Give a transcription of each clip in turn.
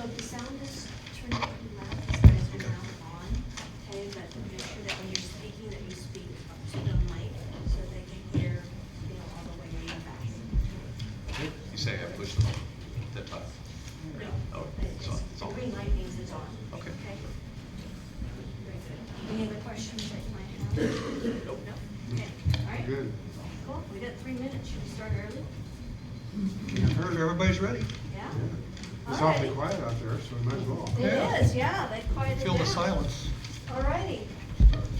So the sound is turned up and loud, these guys are now on, okay, but make sure that when you're speaking, that you speak up to the mic so they can hear, all the way in the back. You say I push the button. No. Oh, it's on. It's The on. green light means it's on. Okay. Very good. Any other questions that you might have? Nope. No? Okay, all right. Good. Cool, we got 3 minutes, should we start early? I heard everybody's ready. Yeah? It's All awfully righty. quiet out there, so we might as well. It is, yeah, they quieted down. Feel the silence. All righty.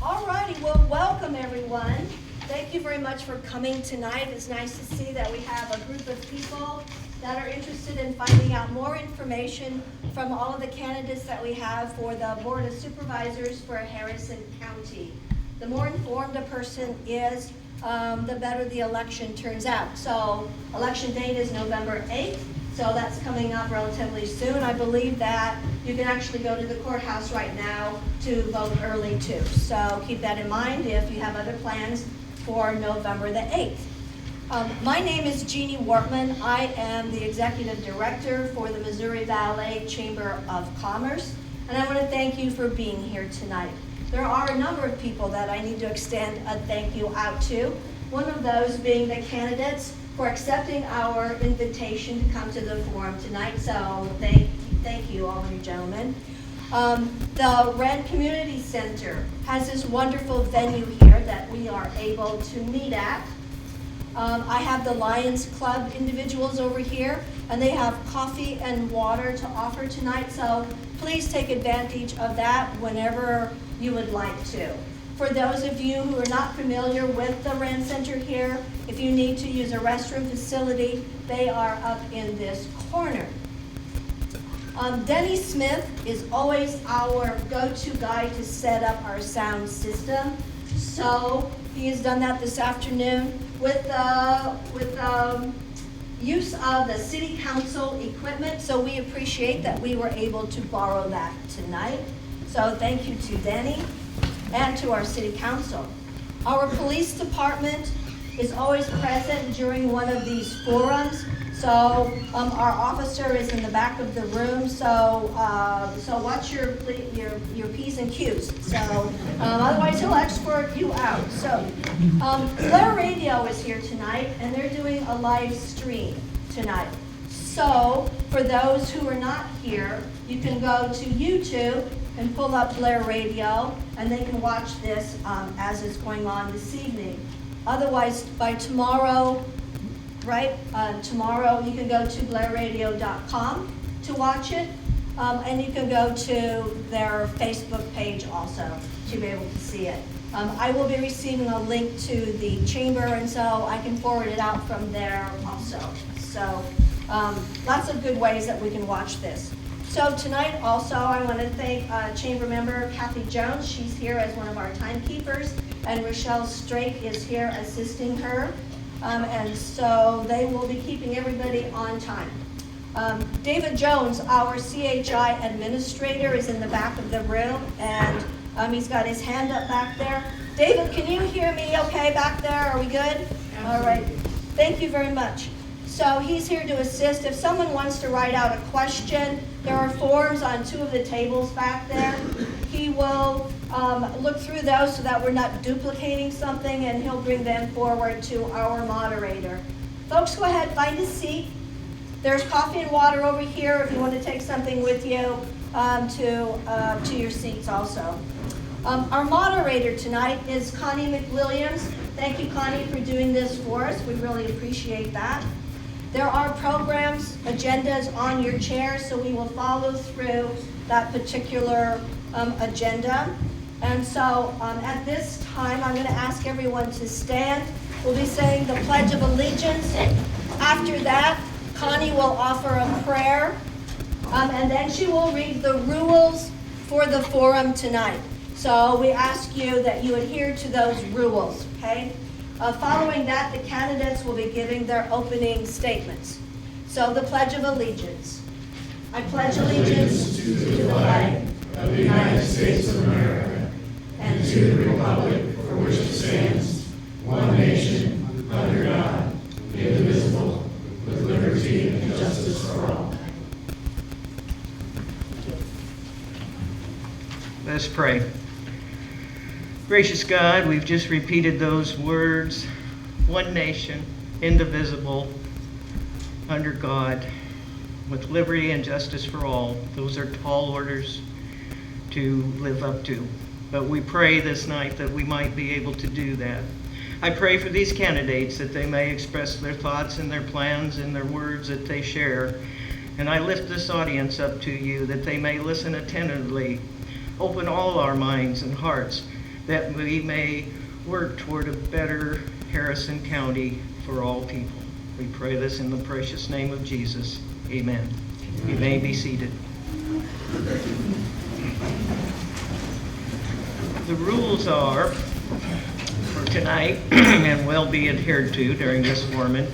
All righty, well, welcome everyone. Thank you very much for coming tonight. It's nice to see that we have a group of people that are interested in finding out more information from all of the candidates that we have for the Board of Supervisors for Harrison County. The more informed a person is, the better the election turns out. So election date is November 8th. So that's coming up relatively soon. I believe that you can actually go to the courthouse right now to vote early too. So keep that in mind if you have other plans for November the 8th. My name is Jeannie Wortman. I am the Executive Director for the Missouri Valley Chamber of Commerce. And I want to thank you for being here tonight. There are a number of people that I need to extend a thank you out to. One of those being the candidates for accepting our invitation to come to the forum tonight. So thank you, all of you gentlemen. The Red Community Center has this wonderful venue here that we are able to meet at. I have the Lions Club individuals over here, and they have coffee and water to offer tonight. So please take advantage of that whenever you would like to. For those of you who are not familiar with the Rand Center here, if you need to use a restroom facility, they are up in this corner. Denny Smith is always our go-to guy to set up our sound system. So he has done that this afternoon with use of the city council equipment. So we appreciate that we were able to borrow that tonight. So thank you to Denny and to our city council. Our police department is always present during one of these forums. So our officer is in the back of the room. So watch your P's and Q's. So otherwise he'll escort you out. So Blair Radio is here tonight, and they're doing a live stream tonight. So for those who are not here, you can go to YouTube and pull up Blair Radio, and they can watch this as it's going on this evening. Otherwise, by tomorrow, right? Tomorrow you can go to blairradio.com to watch it, and you can go to their Facebook page also to be able to see it. I will be receiving a link to the chamber, and so I can forward it out from there also. So lots of good ways that we can watch this. So tonight also I want to thank chamber member Kathy Jones. She's here as one of our timekeepers, and Rochelle Straight is here assisting her. And so they will be keeping everybody on time. David Jones, our CHI administrator, is in the back of the room, and he's got his hand up back there. David, can you hear me okay back there? Are we good? Absolutely. All right. Thank you very much. So he's here to assist. If someone wants to write out a question, there are forms on 2 of the tables back there. He will look through those so that we're not duplicating something, and he'll bring them forward to our moderator. Folks, go ahead, find a seat. There's coffee and water over here if you want to take something with you to your seats also. Our moderator tonight is Connie McWilliams. Thank you, Connie, for doing this for us. We really appreciate that. There are programs, agendas on your chair, so we will follow through that particular agenda. And so at this time, I'm going to ask everyone to stand. We'll be saying the Pledge of Allegiance. After that, Connie will offer a prayer, and then she will read the rules for the forum tonight. So we ask you that you adhere to those rules, okay? Following that, the candidates will be giving their opening statements. So the Pledge of Allegiance. I pledge allegiance to the flag of the United States of America and to the republic for which it stands, one nation, under God, indivisible, with liberty and justice for all. Let's pray. Gracious God, we've just repeated those words, one nation, indivisible, under God, with liberty and justice for all. Those are tall orders to live up to. But we pray this night that we might be able to do that. I pray for these candidates that they may express their thoughts and their plans and their words that they share. And I lift this audience up to you that they may listen attentively. Open all our minds and hearts that we may work toward a better Harrison County for all people. We pray this in the precious name of Jesus. Amen. You may be seated. The rules are for tonight and will be adhered to during this forum.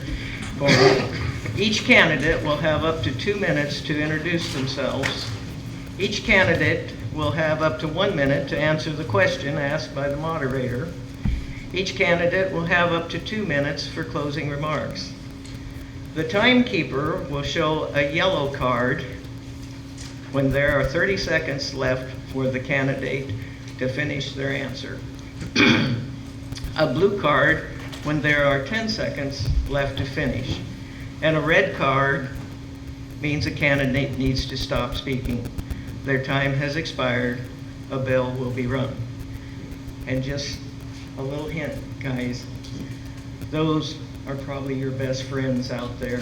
Each candidate will have up to 2 minutes to introduce themselves. Each candidate will have up to 1 minute to answer the question asked by the moderator. Each candidate will have up to 2 minutes for closing remarks. The timekeeper will show a yellow card when there are 30 seconds left for the candidate to finish their answer. A blue card when there are 10 seconds left to finish. And a red card means a candidate needs to stop speaking. Their time has expired. A bell will be rung. And just a little hint, guys, those are probably your best friends out there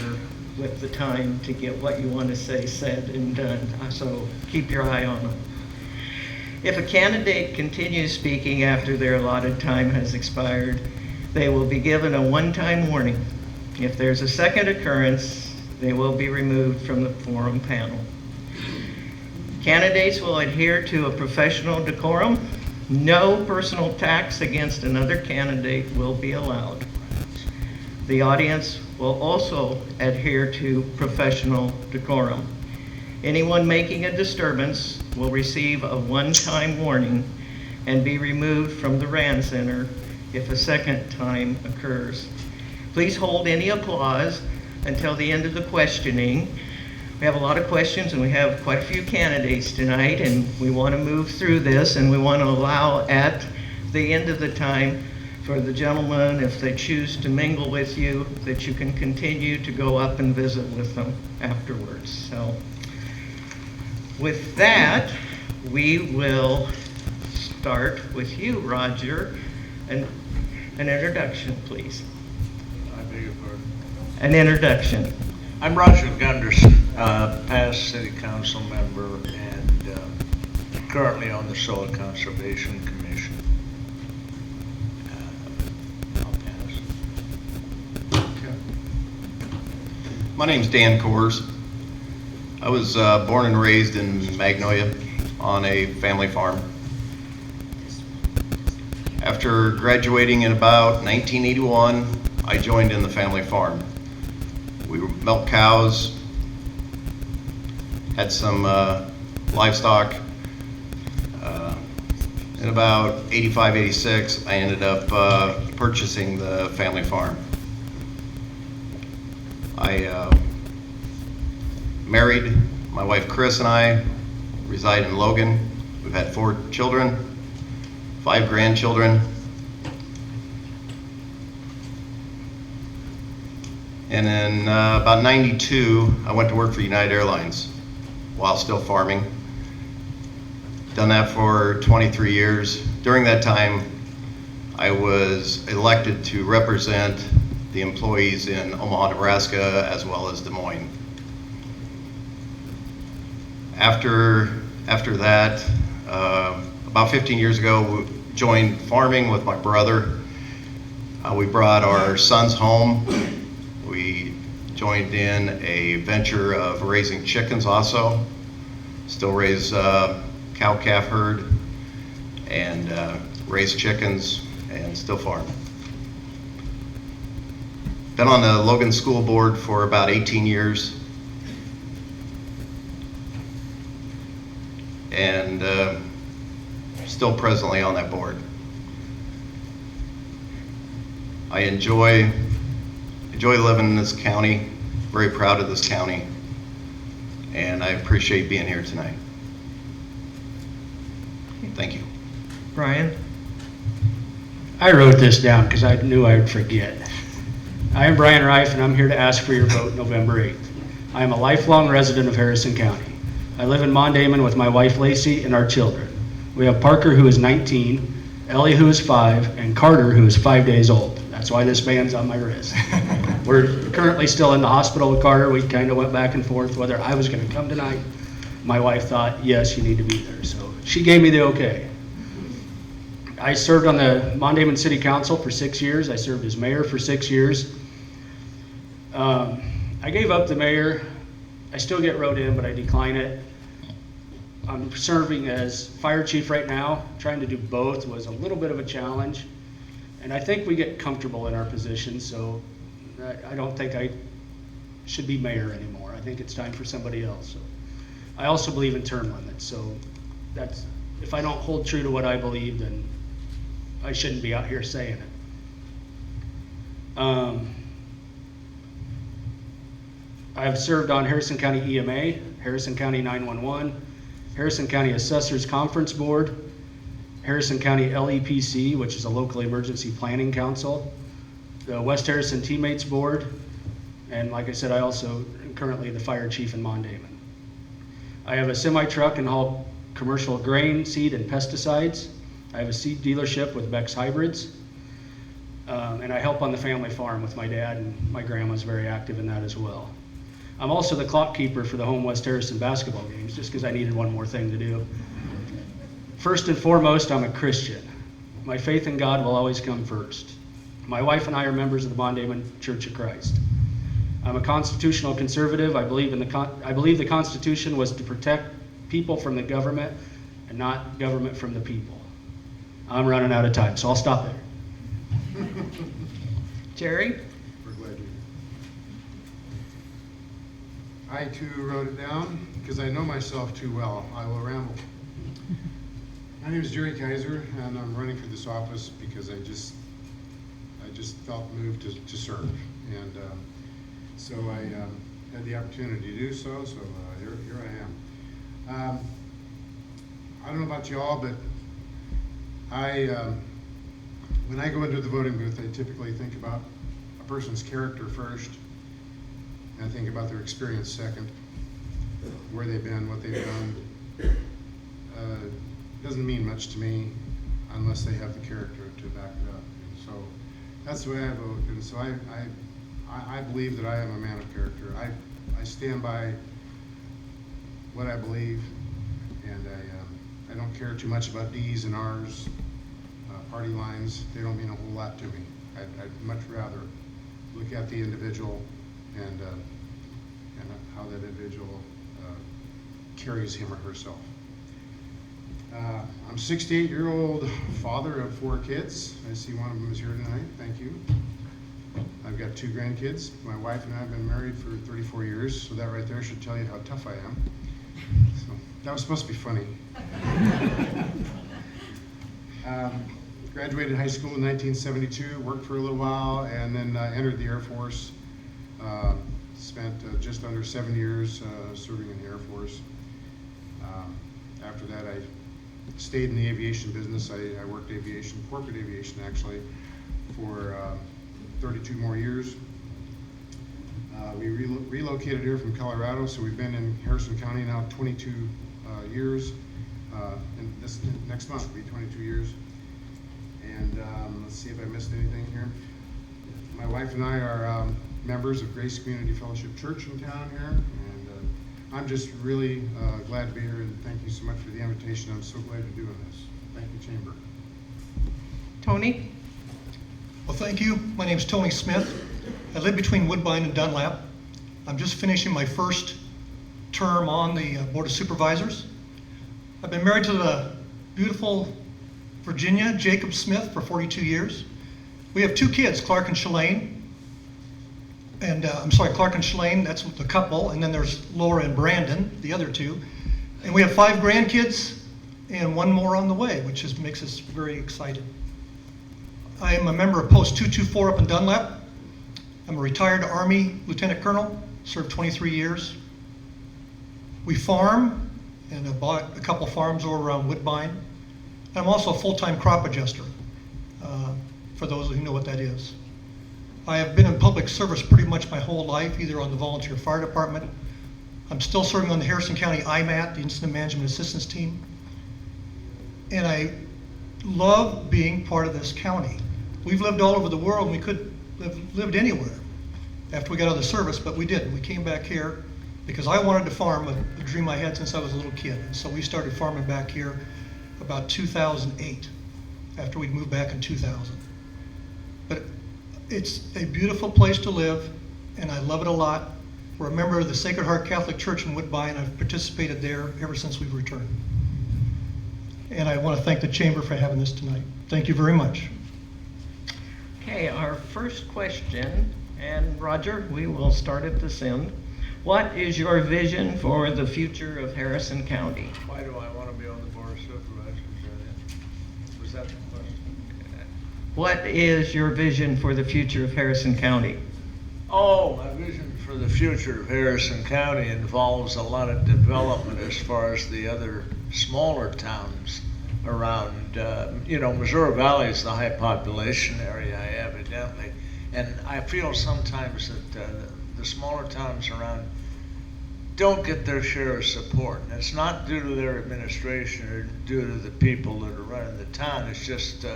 with the time to get what you want to say said and done. So keep your eye on them. If a candidate continues speaking after their allotted time has expired, they will be given a one-time warning. If there's a second occurrence, they will be removed from the forum panel. Candidates will adhere to a professional decorum. No personal attacks against another candidate will be allowed. The audience will also adhere to professional decorum. Anyone making a disturbance will receive a one-time warning and be removed from the RAND Center if a second time occurs. Please hold any applause until the end of the questioning. We have a lot of questions and we have quite a few candidates tonight, and we want to move through this, and we want to allow at the end of the time for the gentlemen, if they choose to mingle with you, that you can continue to go up and visit with them afterwards. So with that, we will start with you, Roger. An introduction, please. I beg your pardon. An introduction. I'm Roger Gunderson, past city council member and currently on the Soil Conservation Commission. I'll pass. My name's Dan Coors. I was born and raised in Magnolia on a family farm. After graduating in about 1981, I joined in the family farm. We milked cows, had some livestock. In about 85, 86, I ended up purchasing the family farm. I married. My wife Chris and I reside in Logan. We've had 4 children, 5 grandchildren. And in about 92, I went to work for United Airlines while still farming. Done that for 23 years. During that time, I was elected to represent the employees in Omaha, Nebraska, as well as Des Moines. After that, about 15 years ago, we joined farming with my brother. We brought our sons home. We joined in a venture of raising chickens also. Still raise cow-calf herd and raise chickens and still farm. Been on the Logan School Board for about 18 years. And still presently on that board. I enjoy living in this county, very proud of this county, and I appreciate being here tonight. Thank you. Brian? I wrote this down because I knew I would forget. I am Brian Reif, and I'm here to ask for your vote November 8th. I am a lifelong resident of Harrison County. I live in Mondamon with my wife Lacey and our children. We have Parker, who is 19, Ellie, who is 5, and Carter, who is 5 days old. That's why this band's on my wrist. We're currently still in the hospital with Carter. We kind of went back and forth whether I was going to come tonight. My wife thought, yes, you need to be there. So she gave me the okay. I served on the Mondamon City Council for 6 years. I served as mayor for 6 years. I gave up the mayor. I still get wrote in, but I decline it. I'm serving as fire chief right now. Trying to do both was a little bit of a challenge. And I think we get comfortable in our position, so I don't think I should be mayor anymore. I think it's time for somebody else. So I also believe in term limits, so that's, if I don't hold true to what I believe, then I shouldn't be out here saying it. I've served on Harrison County EMA, Harrison County 911, Harrison County Assessors Conference Board, Harrison County LEPC, which is a local emergency planning council, the West Harrison Teammates Board, and like I said, I also am currently the fire chief in Mondamon. I have a semi-truck and haul commercial grain, seed, and pesticides. I have a seed dealership with Beck's Hybrids, and I help on the family farm with my dad, and my grandma's very active in that as well. I'm also the clock keeper for the home West Harrison basketball games, just because I needed one more thing to do. First and foremost, I'm a Christian. My faith in God will always come first. My wife and I are members of the Mondamon Church of Christ. I'm a constitutional conservative. I believe the Constitution was to protect people from the government and not government from the people. I'm running out of time, so I'll stop there. Jerry? We're glad you're here. I too wrote it down because I know myself too well. I will ramble. My name is Jerry Kaiser, and I'm running for this office because I just felt moved to serve, and so I had the opportunity to do so. So here I am. I don't know about y'all, but when I go into the voting booth, I typically think about a person's character first, and I think about their experience second, where they've been, what they've done. Doesn't mean much to me unless they have the character to back it up. And so that's the way I vote. And so I believe that I am a man of character. I stand by what I believe, and I don't care too much about D's and R's, party lines. They don't mean a whole lot to me. I'd much rather look at the individual and how that individual carries him or herself. I'm a 68-year-old father of 4 kids. I see one of them is here tonight. Thank you. I've got 2 grandkids. My wife and I have been married for 34 years, so that right there should tell you how tough I am. So that was supposed to be funny. Graduated high school in 1972, worked for a little while, and then entered the Air Force. Spent just under 7 years serving in the Air Force. After that, I stayed in the aviation business. I worked aviation, corporate aviation actually, for 32 more years. We relocated here from Colorado, so we've been in Harrison County now 22 years. And this next month will be 22 years. And let's see if I missed anything here. My wife and I are members of Grace Community Fellowship Church in town here, and I'm just really glad to be here, and thank you so much for the invitation. I'm so glad you're doing this. Thank you, Chamber. Tony? Well, thank you. My name's Tony Smith. I live between Woodbine and Dunlap. I'm just finishing my first term on the Board of Supervisors. I've been married to the beautiful Virginia Jacob Smith for 42 years. We have 2 kids, Clark and Shalane. And Clark and Shalane, that's the couple, and then there's Laura and Brandon, the other 2. And we have 5 grandkids and 1 more on the way, which makes us very excited. I am a member of Post 224 up in Dunlap. I'm a retired Army Lieutenant Colonel, served 23 years. We farm, and I bought a couple farms over around Woodbine. I'm also a full-time crop adjuster, for those who know what that is. I have been in public service pretty much my whole life, either on the volunteer fire department. I'm still serving on the Harrison County IMAT, the Incident Management Assistance Team. And I love being part of this county. We've lived all over the world, and we could have lived anywhere after we got out of the service, but we didn't. We came back here because I wanted to farm, a dream I had since I was a little kid. And so we started farming back here about 2008, after we'd moved back in 2000. But it's a beautiful place to live, and I love it a lot. We're a member of the Sacred Heart Catholic Church in Woodbine. I've participated there ever since we've returned. And I want to thank the Chamber for having this tonight. Thank you very much. Okay, our first question, and Roger, we will start at this end. What is your vision for the future of Harrison County? Why do I want to be on the Board of Supervisors? Was that the question? What is your vision for the future of Harrison County? Oh, my vision for the future of Harrison County involves a lot of development as far as the other smaller towns around. Missouri Valley is the high population area, evidently. And I feel sometimes that the smaller towns around don't get their share of support. And it's not due to their administration or due to the people that are running the town. It's just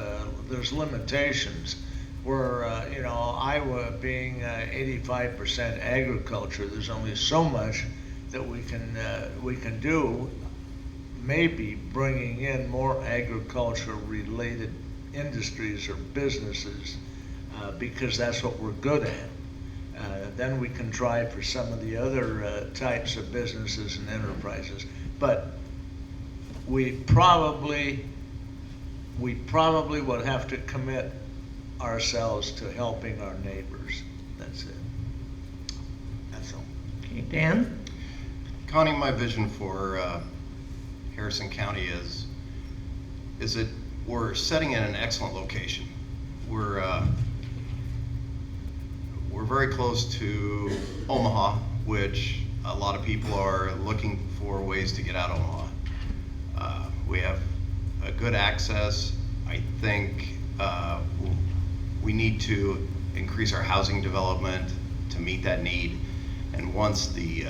there's limitations. Where Iowa being 85% agriculture, there's only so much that we can do. Maybe bringing in more agriculture-related industries or businesses because that's what we're good at. Then we can try for some of the other types of businesses and enterprises. But we probably would have to commit ourselves to helping our neighbors. That's it. That's all. Okay, Dan? Connie, my vision for Harrison County is that we're setting in an excellent location. We're very close to Omaha, which a lot of people are looking for ways to get out of Omaha. We have a good access. I think we need to increase our housing development to meet that need. And once the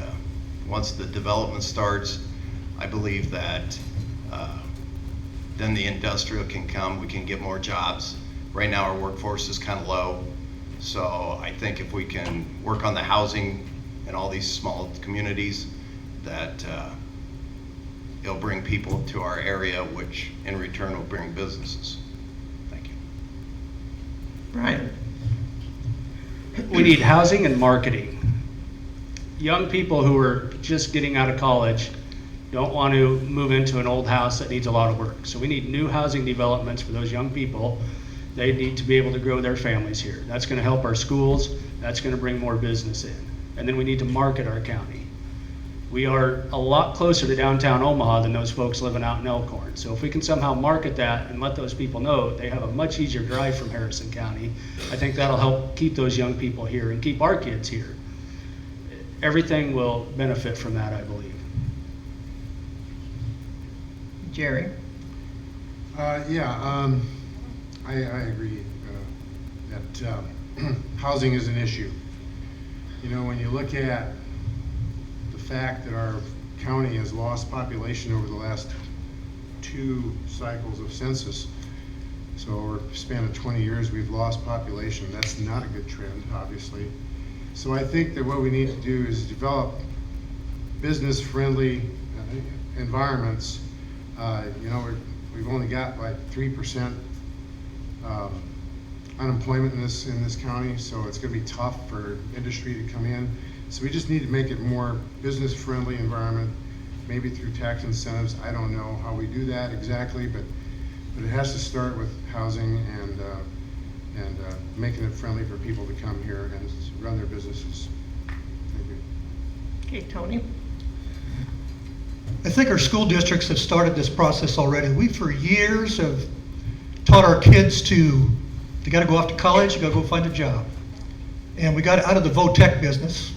development starts, I believe that then the industrial can come, we can get more jobs. Right now our workforce is kind of low. So I think if we can work on the housing in all these small communities, that it'll bring people to our area, which in return will bring businesses. Thank you. Brian? We need housing and marketing. Young people who are just getting out of college don't want to move into an old house that needs a lot of work. So we need new housing developments for those young people. They need to be able to grow their families here. That's going to help our schools. That's going to bring more business in. And then we need to market our county. We are a lot closer to downtown Omaha than those folks living out in Elkhorn. So if we can somehow market that and let those people know they have a much easier drive from Harrison County, I think that'll help keep those young people here and keep our kids here. Everything will benefit from that, I believe. Jerry? I agree that housing is an issue. You know, when you look at the fact that our county has lost population over the last 2 cycles of census, so over a span of 20 years we've lost population. That's not a good trend, obviously. So I think that what we need to do is develop business-friendly environments. We've only got like 3% unemployment in this county, so it's going to be tough for industry to come in. So we just need to make it more business-friendly environment, maybe through tax incentives. I don't know how we do that exactly, but it has to start with housing and making it friendly for people to come here and run their businesses. Thank you. Okay, Tony? I think our school districts have started this process already. We, for years, have taught our kids you gotta go off to college, you gotta go find a job. And we got out of the vo-tech business,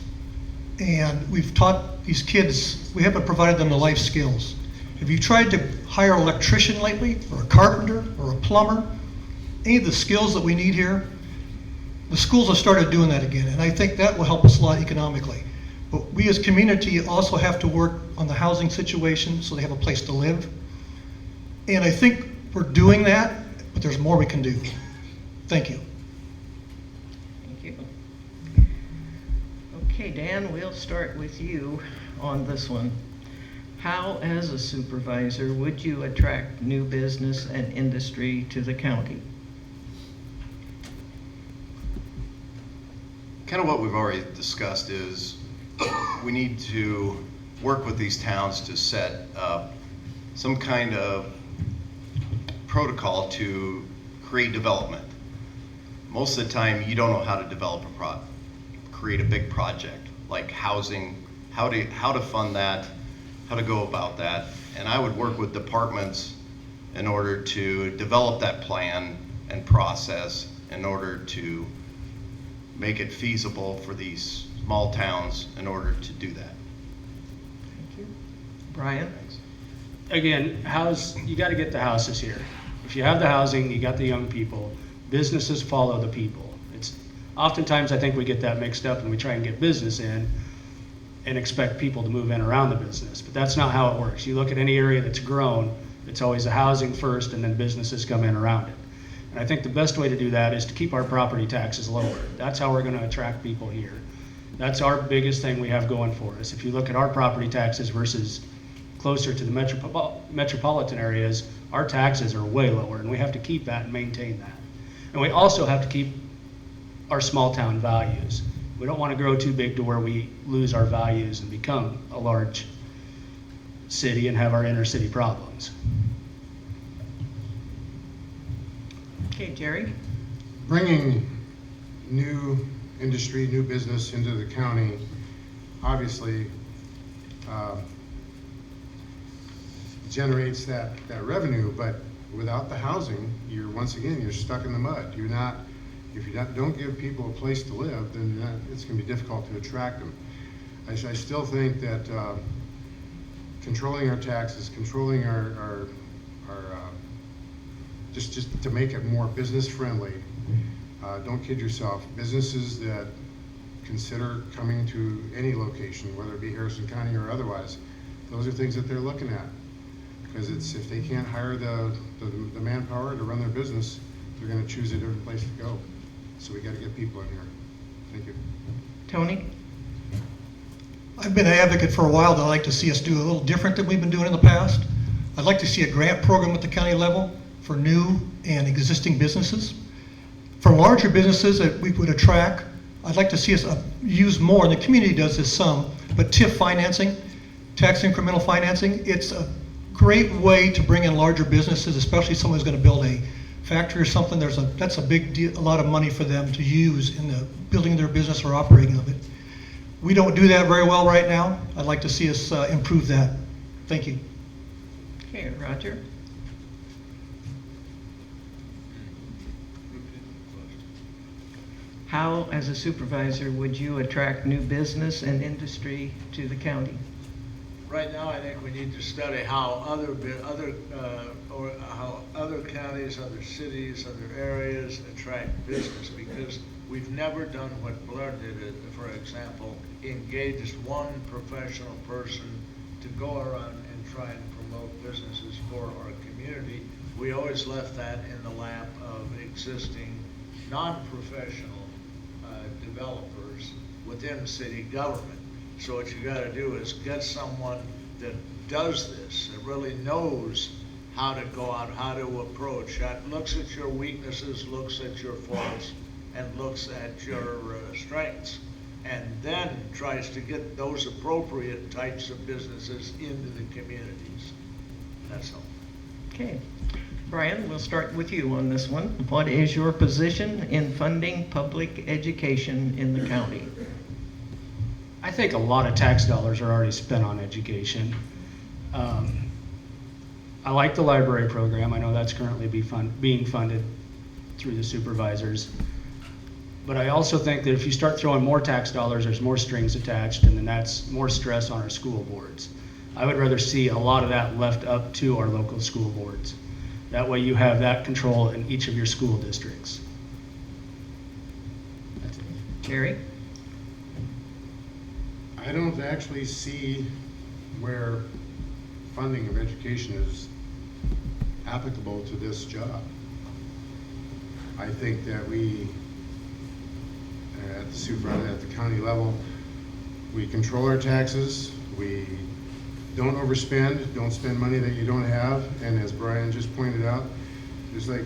and we've taught these kids, we haven't provided them the life skills. Have you tried to hire an electrician lately, or a carpenter, or a plumber? Any of the skills that we need here? The schools have started doing that again, and I think that will help us a lot economically. But we as community also have to work on the housing situation so they have a place to live. And I think we're doing that, but there's more we can do. Thank you. Thank you. Okay, Dan, we'll start with you on this one. How, as a supervisor, would you attract new business and industry to the county? Kind of what we've already discussed is we need to work with these towns to set up some kind of protocol to create development. Most of the time, you don't know how to develop create a big project like housing, how to fund that, how to go about that. And I would work with departments in order to develop that plan and process in order to make it feasible for these small towns in order to do that. Thank you. Brian? Again, you got to get the houses here. If you have the housing, you got the young people. Businesses follow the people. It's oftentimes I think we get that mixed up and we try and get business in and expect people to move in around the business, but that's not how it works. You look at any area that's grown, it's always the housing first and then businesses come in around it. And I think the best way to do that is to keep our property taxes lower. That's how we're going to attract people here. That's our biggest thing we have going for us. If you look at our property taxes versus closer to the metropolitan areas, our taxes are way lower, and we have to keep that and maintain that. And we also have to keep our small town values. We don't want to grow too big to where we lose our values and become a large city and have our inner city problems. Okay, Jerry? Bringing new industry, new business into the county, obviously generates that revenue, but without the housing, you're stuck in the mud. If you don't give people a place to live, then it's going to be difficult to attract them. I still think that controlling our taxes, controlling our just to make it more business friendly. Don't kid yourself. Businesses that consider coming to any location, whether it be Harrison County or otherwise, those are things that they're looking at. Because if they can't hire the manpower to run their business, they're going to choose a different place to go. So we got to get people in here. Thank you. Tony? I've been an advocate for a while that I'd like to see us do a little different than we've been doing in the past. I'd like to see a grant program at the county level for new and existing businesses. For larger businesses that we would attract, I'd like to see us use more, and the community does this some, but TIF financing, tax incremental financing, it's a great way to bring in larger businesses, especially someone who's going to build a factory or something. That's a big deal, a lot of money for them to use in the building their business or operating of it. We don't do that very well right now. I'd like to see us improve that. Thank you. Okay, Roger? How, as a supervisor, would you attract new business and industry to the county? Right now, I think we need to study how other counties, other cities, other areas attract business, because we've never done what Blair did, for example, engaged one professional person to go around and try and promote businesses for our community. We always left that in the lap of existing non-professional developers within city government. So what you got to do is get someone that does this, that really knows how to go out, how to approach, that looks at your weaknesses, looks at your faults, and looks at your strengths. and then tries to get those appropriate types of businesses into the communities. That's all. Okay. Brian, we'll start with you on this one. What is your position in funding public education in the county? I think a lot of tax dollars are already spent on education. I like the library program. I know that's currently being funded through the supervisors. But I also think that if you start throwing more tax dollars, there's more strings attached, and then that's more stress on our school boards. I would rather see a lot of that left up to our local school boards. That way you have that control in each of your school districts. That's it. Jerry? I don't actually see where funding of education is applicable to this job. I think that we, at the county level, we control our taxes, we don't overspend, don't spend money that you don't have, and as Brian just pointed out, there's like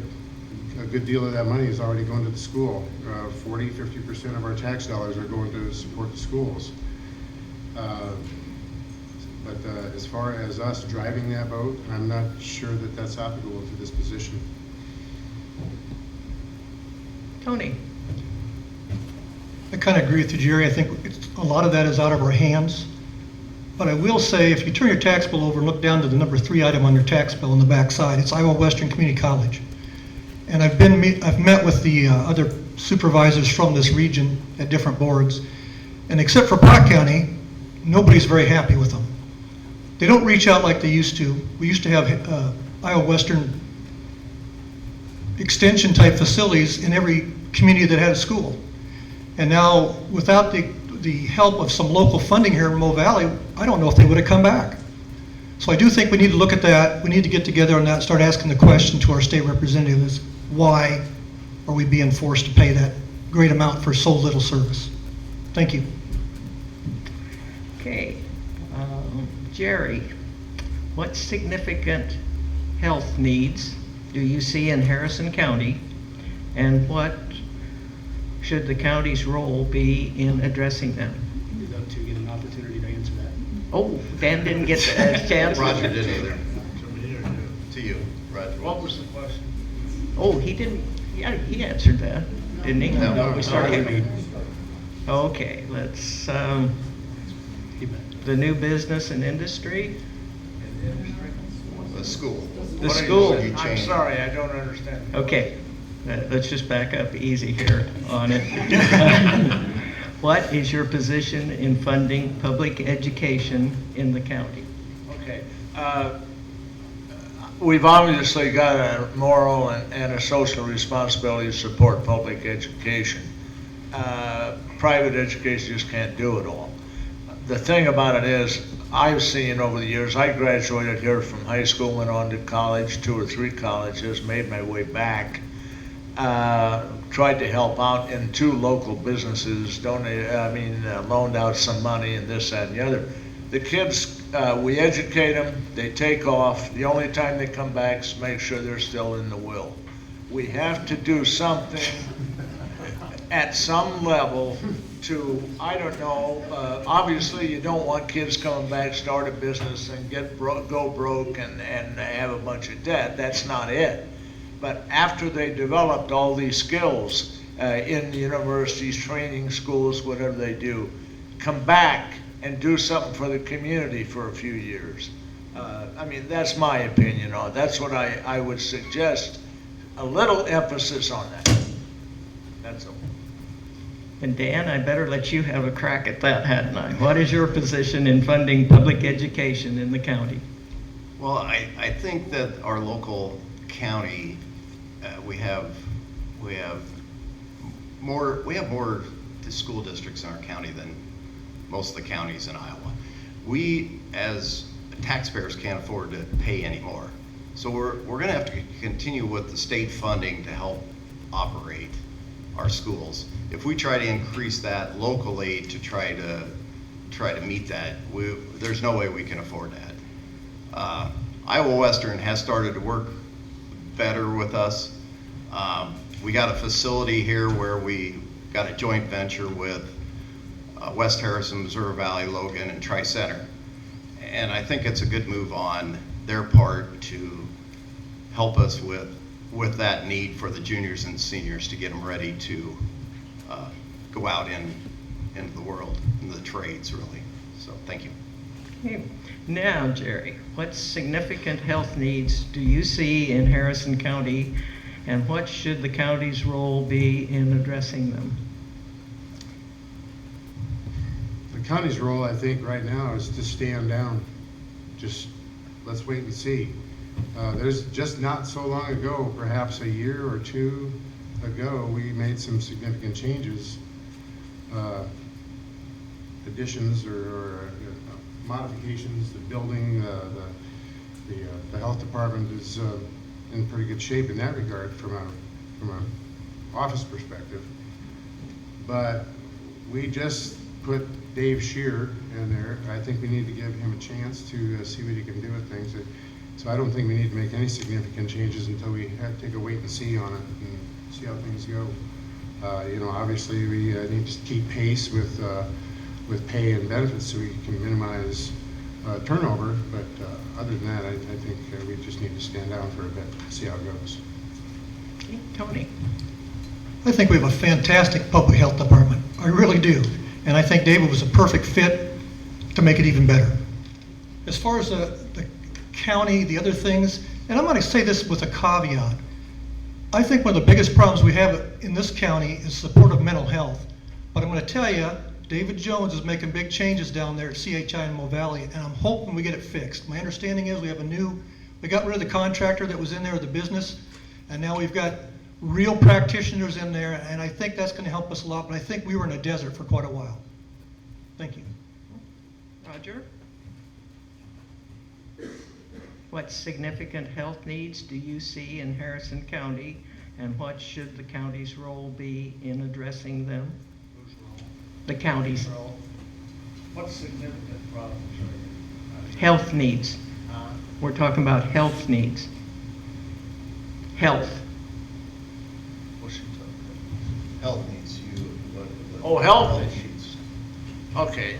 a good deal of that money is already going to the school. 40–50% of our tax dollars are going to support the schools. But as far as us driving that boat, I'm not sure that that's applicable to this position. Tony? I kind of agree with you, Jerry. I think a lot of that is out of our hands. But I will say, if you turn your tax bill over and look down to the number 3 item on your tax bill on the back side, it's Iowa Western Community College. And I've met with the other supervisors from this region at different boards, and except for Pot County, nobody's very happy with them. They don't reach out like they used to. We used to have Iowa Western extension type facilities in every community that had a school. And now, without the help of some local funding here in Mo Valley, I don't know if they would have come back. So I do think we need to look at that. We need to get together on that, start asking the question to our state representatives, why are we being forced to pay that great amount for so little service? Thank you. Okay. Jerry, what significant health needs do you see in Harrison County, and what should the county's role be in addressing them? You'd love to get an opportunity to answer that. Oh, Dan didn't get a chance. Roger didn't either. To you, Roger. What was the question? Oh, he didn't, yeah, he answered that, didn't he? No. We started Okay. with Okay, let's, the new business and industry. The school. The What are you school. saying? You I'm changed. sorry, I don't understand. Okay, let's just back up easy here on it. What is your position in funding public education in the county? Okay. We've obviously got a moral and a social responsibility to support public education. Private education just can't do it all. The thing about it is, I've seen over the years, I graduated here from high school, went on to college, 2 or 3 colleges, made my way back, tried to help out in 2 local businesses, loaned out some money and this, that, and the other. The kids, we educate them, they take off. The only time they come back is make sure they're still in the will. We have to do something at some level to, I don't know, obviously you don't want kids coming back, start a business and go broke and have a bunch of debt. That's not it. But after they developed all these skills in the universities, training schools, whatever they do, come back and do something for the community for a few years. That's my opinion on it. That's what I would suggest, a little emphasis on that. That's all. And Dan, I better let you have a crack at that, hadn't I? What is your position in funding public education in the county? Well, I think that our local county, we have more school districts in our county than most of the counties in Iowa. We, as taxpayers, can't afford to pay anymore. So we're going to have to continue with the state funding to help operate our schools. If we try to increase that locally to try to meet that, there's no way we can afford that. Iowa Western has started to work better with us. We got a facility here where we got a joint venture with West Harrison, Missouri Valley, Logan, and Tri-Center. And I think it's a good move on their part to help us with that need for the juniors and seniors to get them ready to go out into the world, in the trades, really. So, thank you. Okay. Now, Jerry, what significant health needs do you see in Harrison County, and what should the county's role be in addressing them? The county's role, I think, right now is to stand down. Just, let's wait and see. There's just not so long ago, perhaps a year or two ago, we made some significant changes, additions or modifications. The building, the health department is in pretty good shape in that regard from an office perspective. But we just put Dave Shear in there. I think we need to give him a chance to see what he can do with things. So I don't think we need to make any significant changes until we take a wait and see on it and see how things go. Obviously we need to keep pace with pay and benefits so we can minimize turnover. But other than that, I think we just need to stand down for a bit and see how it goes. Okay, Tony. I think we have a fantastic public health department. I really do. And I think David was a perfect fit to make it even better. As far as the county, the other things, and I'm going to say this with a caveat. I think one of the biggest problems we have in this county is support of mental health. But I'm going to tell you, David Jones is making big changes down there at CHI in Mo Valley, and I'm hoping we get it fixed. My understanding is we got rid of the contractor that was in there with the business, and now we've got real practitioners in there, and I think that's going to help us a lot, but I think we were in a desert for quite a while. Thank you. Roger? What significant health needs do you see in Harrison County, and what should the county's role be in addressing them? The county's What significant problems are you? health needs. We're talking about health needs. Health. What's she talking Health needs you. Oh, health issues. Okay,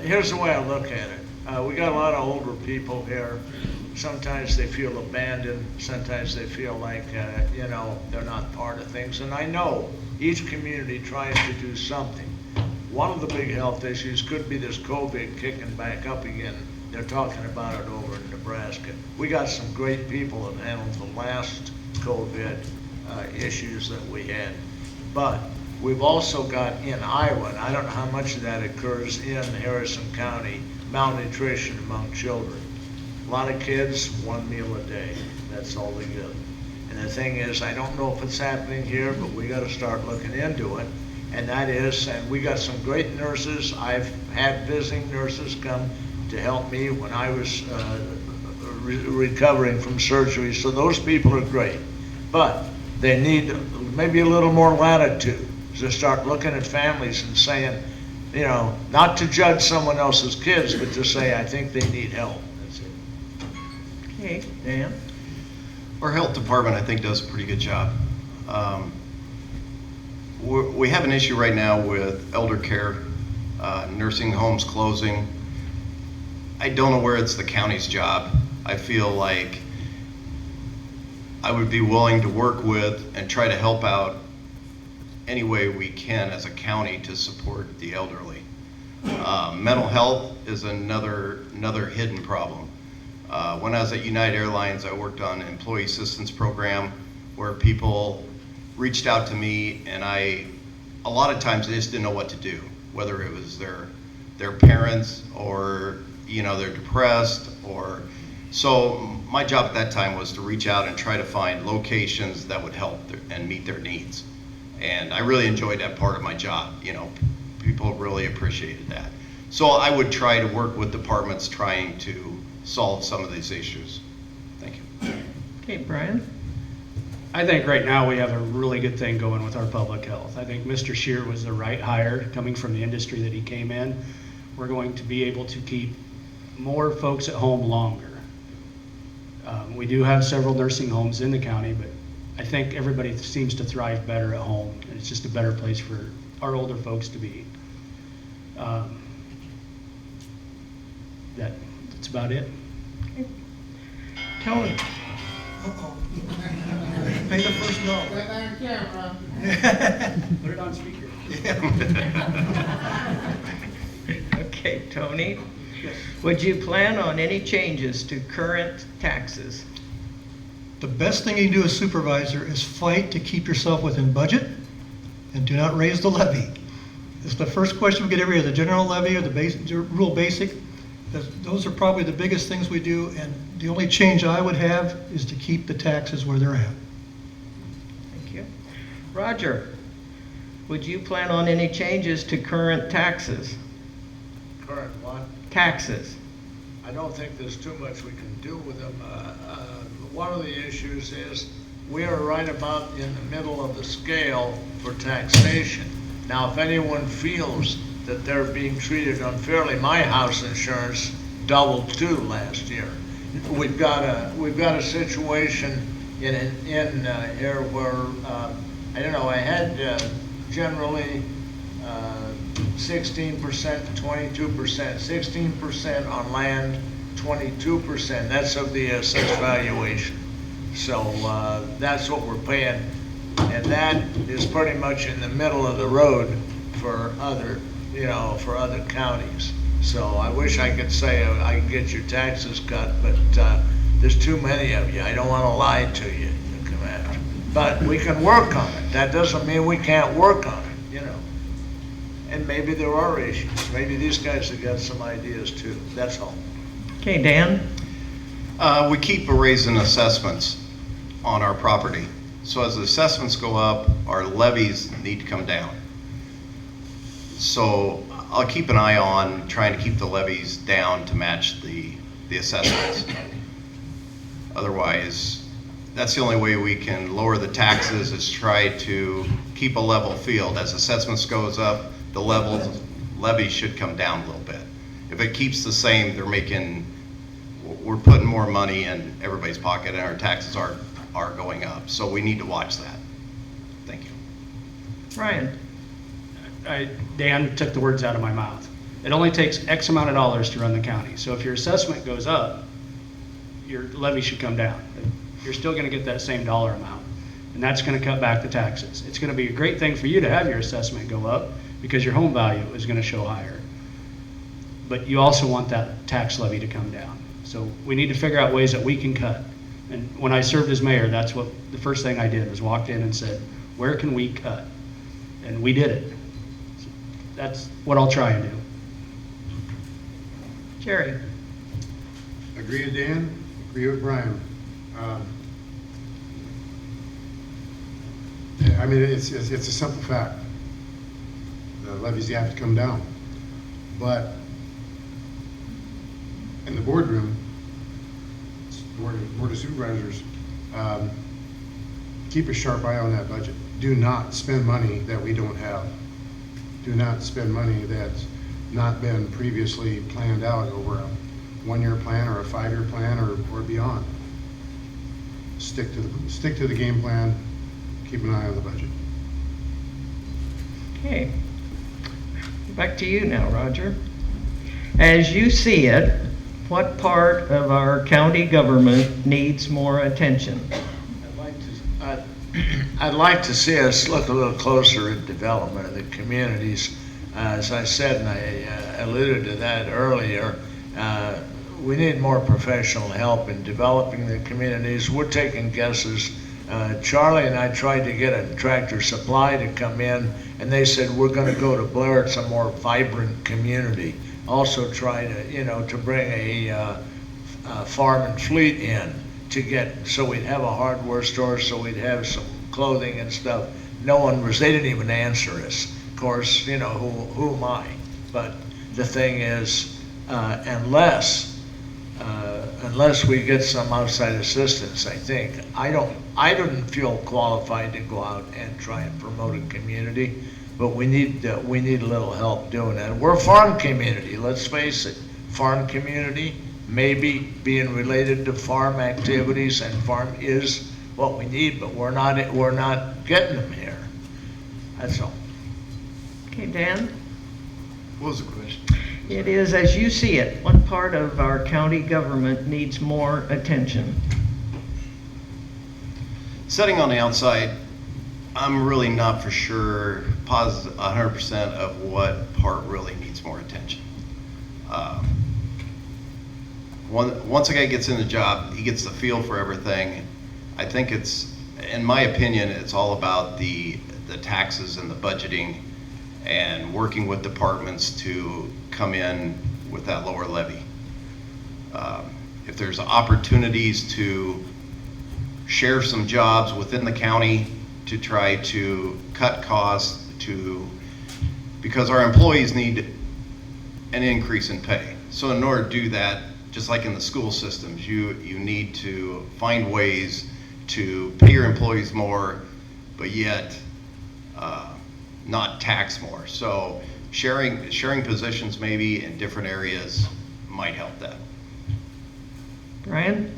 here's the way I look at it. We got a lot of older people here. Sometimes they feel abandoned. Sometimes they feel like, they're not part of things. And I know each community tries to do something. One of the big health issues could be this COVID kicking back up again. They're talking about it over in Nebraska. We got some great people that handled the last COVID issues that we had. But we've also got in Iowa, and I don't know how much of that occurs in Harrison County, malnutrition among children. A lot of kids, one meal a day. That's all they get. And the thing is, I don't know if it's happening here, but we got to start looking into it. And that is, and we got some great nurses. I've had visiting nurses come to help me when I was recovering from surgery. So those people are great. But they need maybe a little more latitude to start looking at families and saying, not to judge someone else's kids, but to say, I think they need help. That's it. Okay, Dan? Our health department, I think, does a pretty good job. We have an issue right now with elder care, nursing homes closing. I don't know where it's the county's job. I feel like I would be willing to work with and try to help out any way we can as a county to support the elderly. Mental health is another hidden problem. When I was at United Airlines, I worked on an employee assistance program where people reached out to me, and a lot of times they just didn't know what to do, whether it was their parents or they're depressed, or so my job at that time was to reach out and try to find locations that would help and meet their needs. And I really enjoyed that part of my job. People really appreciated that. So I would try to work with departments trying to solve some of these issues. Thank you. Okay, Brian? I think right now we have a really good thing going with our public health. I think Mr. Shear was the right hire coming from the industry that he came in. We're going to be able to keep more folks at home longer. We do have several nursing homes in the county, but I think everybody seems to thrive better at home. It's just a better place for our older folks to be. That's about it. Tony? Uh-oh. Pay the first no. Put it on speaker. Okay, Tony? Would you plan on any changes to current taxes? The best thing you can do as supervisor is fight to keep yourself within budget and do not raise the levy. It's the first question we get every year, the general levy or the rural basic. Those are probably the biggest things we do, and the only change I would have is to keep the taxes where they're at. Thank you. Roger, would you plan on any changes to current taxes? Current what? Taxes. I don't think there's too much we can do with them. One of the issues is we are right about in the middle of the scale for taxation. Now, if anyone feels that they're being treated unfairly, my house insurance doubled too last year. We've got a situation in here where I don't know. I had generally 16% to 22%, 16% on land, 22%. That's of the assessed valuation. So that's what we're paying, and that is pretty much in the middle of the road for other, for other counties. So I wish I could say I can get your taxes cut, but there's too many of you. I don't want to lie to you, Commander. But we can work on it. That doesn't mean we can't work on it, And maybe there are issues. Maybe these guys have got some ideas too. That's all. Okay, Dan? We keep raising assessments on our property. So as the assessments go up, our levies need to come down. So I'll keep an eye on trying to keep the levies down to match the assessments. Otherwise, that's the only way we can lower the taxes, is try to keep a level field. As assessments goes up, the levies should come down a little bit. If it keeps the same, we're putting more money in everybody's pocket, and our taxes are going up. So we need to watch that. Thank you. Ryan? Dan took the words out of my mouth. It only takes X amount of dollars to run the county. So if your assessment goes up, your levy should come down. You're still going to get that same dollar amount, and that's going to cut back the taxes. It's going to be a great thing for you to have your assessment go up because your home value is going to show higher. But you also want that tax levy to come down. So we need to figure out ways that we can cut. And when I served as mayor, that's what the first thing I did was walked in and said, where can we cut? And we did it. So that's what I'll try and do. Jerry? Agree with Dan, agree with Brian. I mean, it's a simple fact. The levies have to come down. But in the boardroom, Board of Supervisors, keep a sharp eye on that budget. Do not spend money that we don't have. Do not spend money that's not been previously planned out over a one-year plan or a five-year plan or beyond. Stick to the game plan. Keep an eye on the budget. Okay. Back to you now, Roger. As you see it, what part of our county government needs more attention? I'd like to see us look a little closer at development of the communities. As I said, and I alluded to that earlier, we need more professional help in developing the communities. We're taking guesses. Charlie and I tried to get a Tractor Supply to come in, and they said, we're going to go to Blair. It's a more vibrant community. Also try to, to bring a farm and fleet in to get, so we'd have a hardware store, so we'd have some clothing and stuff. They didn't even answer us. Of course, who am I? But the thing is, unless we get some outside assistance, I think, I didn't feel qualified to go out and try and promote a community, but we need a little help doing that. We're a farm community, let's face it. Farm community, maybe being related to farm activities, and farm is what we need, but we're not getting them here. That's all. Okay, Dan? What was the question? It is, as you see it, what part of our county government needs more attention? Sitting on the outside, I'm really not for sure, positive 100% of what part really needs more attention. Once a guy gets in the job, he gets the feel for everything. I think it's, in my opinion, it's all about the taxes and the budgeting and working with departments to come in with that lower levy. If there's opportunities to share some jobs within the county to try to cut costs because our employees need an increase in pay. So in order to do that, just like in the school systems, you need to find ways to pay your employees more, but yet not tax more. So sharing positions maybe in different areas might help that. Brian?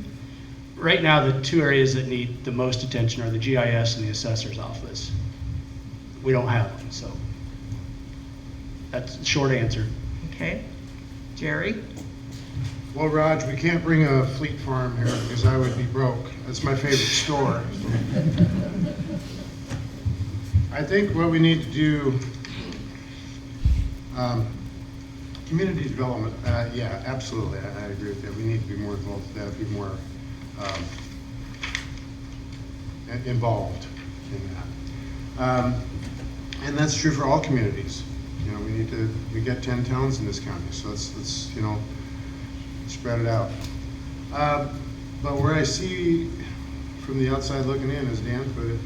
Right now, the two areas that need the most attention are the GIS and the assessor's office. We don't have one, so that's the short answer. Okay. Jerry? Well, Raj, we can't bring a Fleet Farm here because I would be broke. That's my favorite store. I think what we need to do, community development, yeah, absolutely, I agree with that. We need to be more involved with that, be more involved in that. And that's true for all communities. You know, we get 10 towns in this county, so let's you know, spread it out. But where I see from the outside looking in, as Dan put it,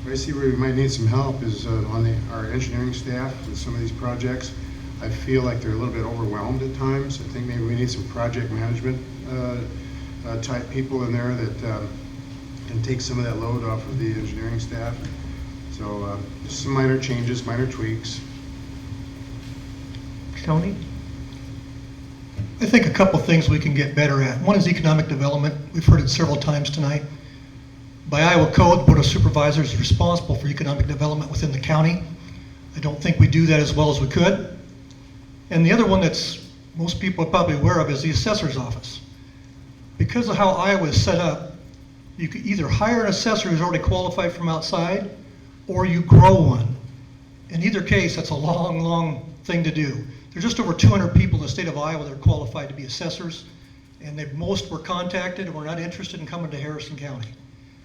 where I see where we might need some help is on our engineering staff with some of these projects. I feel like they're a little bit overwhelmed at times. I think maybe we need some project management type people in there that can take some of that load off of the engineering staff. So just some minor changes, minor tweaks. Tony? I think a couple things we can get better at. One is economic development. We've heard it several times tonight. By Iowa code, the Board of Supervisors is responsible for economic development within the county. I don't think we do that as well as we could. And the other one that's most people are probably aware of is the assessor's office. Because of how Iowa is set up, you could either hire an assessor who's already qualified from outside, or you grow one. In either case, that's a long, long thing to do. There's just over 200 people in the state of Iowa that are qualified to be assessors, and most were contacted and were not interested in coming to Harrison County.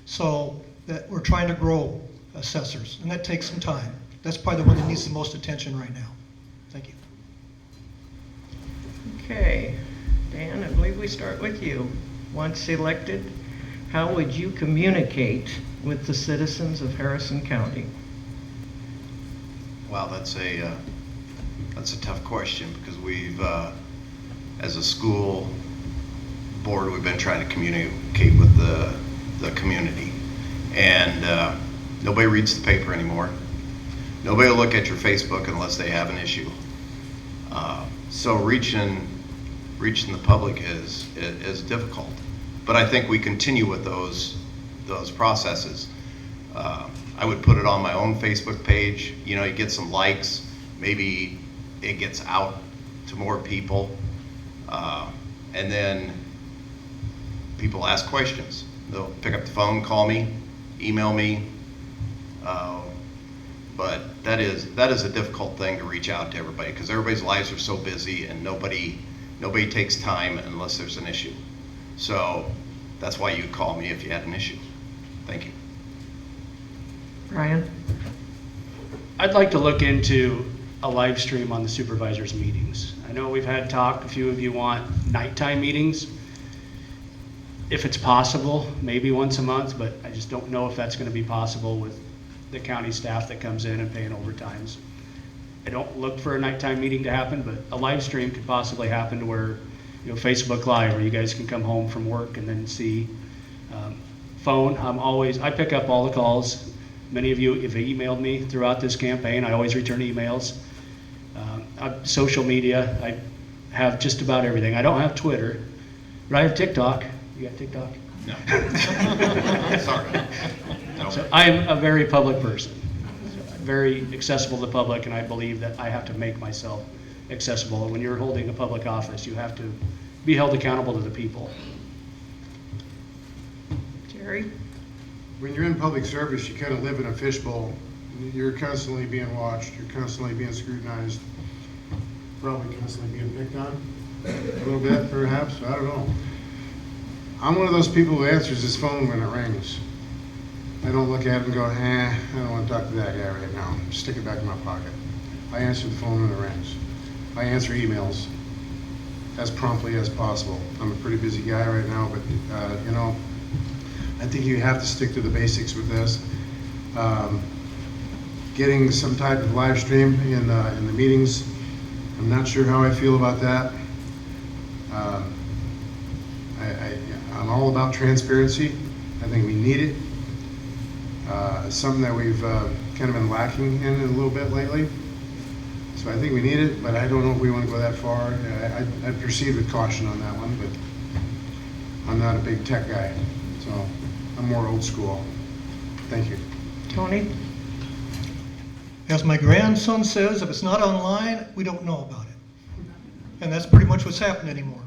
So that we're trying to grow assessors, and that takes some time. That's probably the one that needs the most attention right now. Thank you. Okay. Dan, I believe we start with you. Once elected, how would you communicate with the citizens of Harrison County? Wow, that's a tough question because we've, as a school board, we've been trying to communicate with the community, and nobody reads the paper anymore. Nobody will look at your Facebook unless they have an issue. So reaching the public is difficult, but I think we continue with those processes. I would put it on my own Facebook page. You know, you get some likes, maybe it gets out to more people, and then people ask questions. They'll pick up the phone, call me, email me, but that is a difficult thing to reach out to everybody because everybody's lives are so busy and nobody takes time unless there's an issue. So that's why you'd call me if you had an issue. Thank you. Brian? I'd like to look into a live stream on the supervisors' meetings. I know we've had talk, a few of you want nighttime meetings. If it's possible, maybe once a month, but I just don't know if that's going to be possible with the county staff that comes in and paying overtimes. I don't look for a nighttime meeting to happen, but a live stream could possibly happen to where, you know, Facebook Live, where you guys can come home from work and then see. Phone, I pick up all the calls. Many of you have emailed me throughout this campaign. I always return emails. Social media, I have just about everything. I don't have Twitter, but I have TikTok. You got TikTok? No. Sorry. No. So I'm a very public person. So very accessible to the public, and I believe that I have to make myself accessible. And when you're holding a public office, you have to be held accountable to the people. Jerry? When you're in public service, you kind of live in a fishbowl. You're constantly being watched, you're constantly being scrutinized, probably constantly being picked on, a little bit perhaps, I don't know. I'm one of those people who answers his phone when it rings. I don't look at it and go, I don't want to talk to that guy right now. Stick it back in my pocket. I answer the phone when it rings. I answer emails as promptly as possible. I'm a pretty busy guy right now, but you know, I think you have to stick to the basics with this. Getting some type of live stream in the meetings, I'm not sure how I feel about that. I'm all about transparency. I think we need it. It's something that we've kind of been lacking in a little bit lately. So I think we need it, but I don't know if we want to go that far. I proceed with caution on that one, but I'm not a big tech guy, so I'm more old school. Thank you. Tony? As my grandson says, if it's not online, we don't know about it. And that's pretty much what's happening anymore.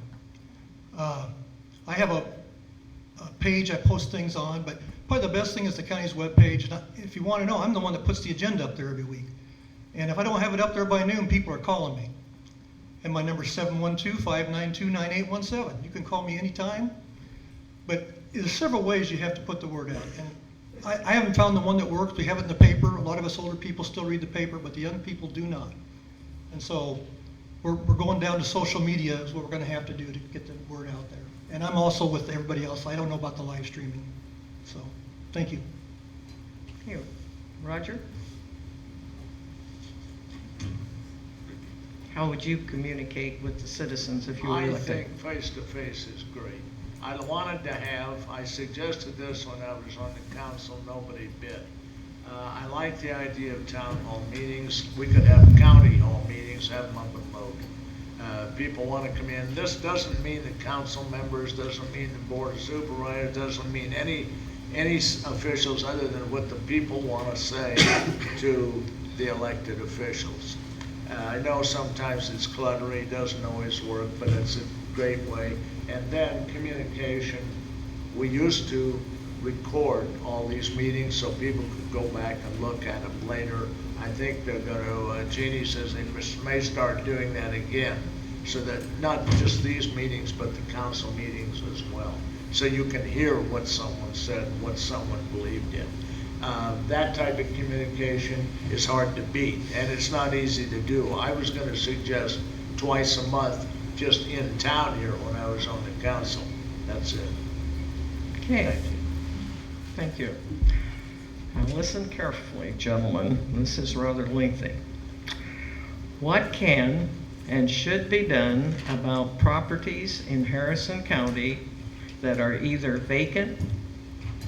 I have a page I post things on, but probably the best thing is the county's webpage. And if you want to know, I'm the one that puts the agenda up there every week. And if I don't have it up there by noon, people are calling me. And my number is 712-592-9817. You can call me anytime. But there's several ways you have to put the word out. And I haven't found the one that works. We have it in the paper. A lot of us older people still read the paper, but the young people do not. And so we're going down to social media is what we're going to have to do to get the word out there. And I'm also with everybody else. I don't know about the live streaming. So, thank you. You. Roger? How would you communicate with the citizens if you were I elected? think face-to-face is great. I suggested this when I was on the council, nobody bid. I like the idea of town hall meetings. We could have county hall meetings, have them up and load. People want to come in. This doesn't mean the council members, doesn't mean the board of supervisors, doesn't mean any officials other than what the people want to say to the elected officials. I know sometimes it's cluttery, doesn't always work, but it's a great way. And then communication, we used to record all these meetings so people could go back and look at them later. I think they're going to, Jeannie says they may start doing that again, so that not just these meetings, but the council meetings as well. So you can hear what someone said, what someone believed in. That type of communication is hard to beat, and it's not easy to do. I was going to suggest twice a month, just in town here when I was on the council. That's it. Okay. Thank you. Now listen carefully, gentlemen. This is rather lengthy. What can and should be done about properties in Harrison County that are either vacant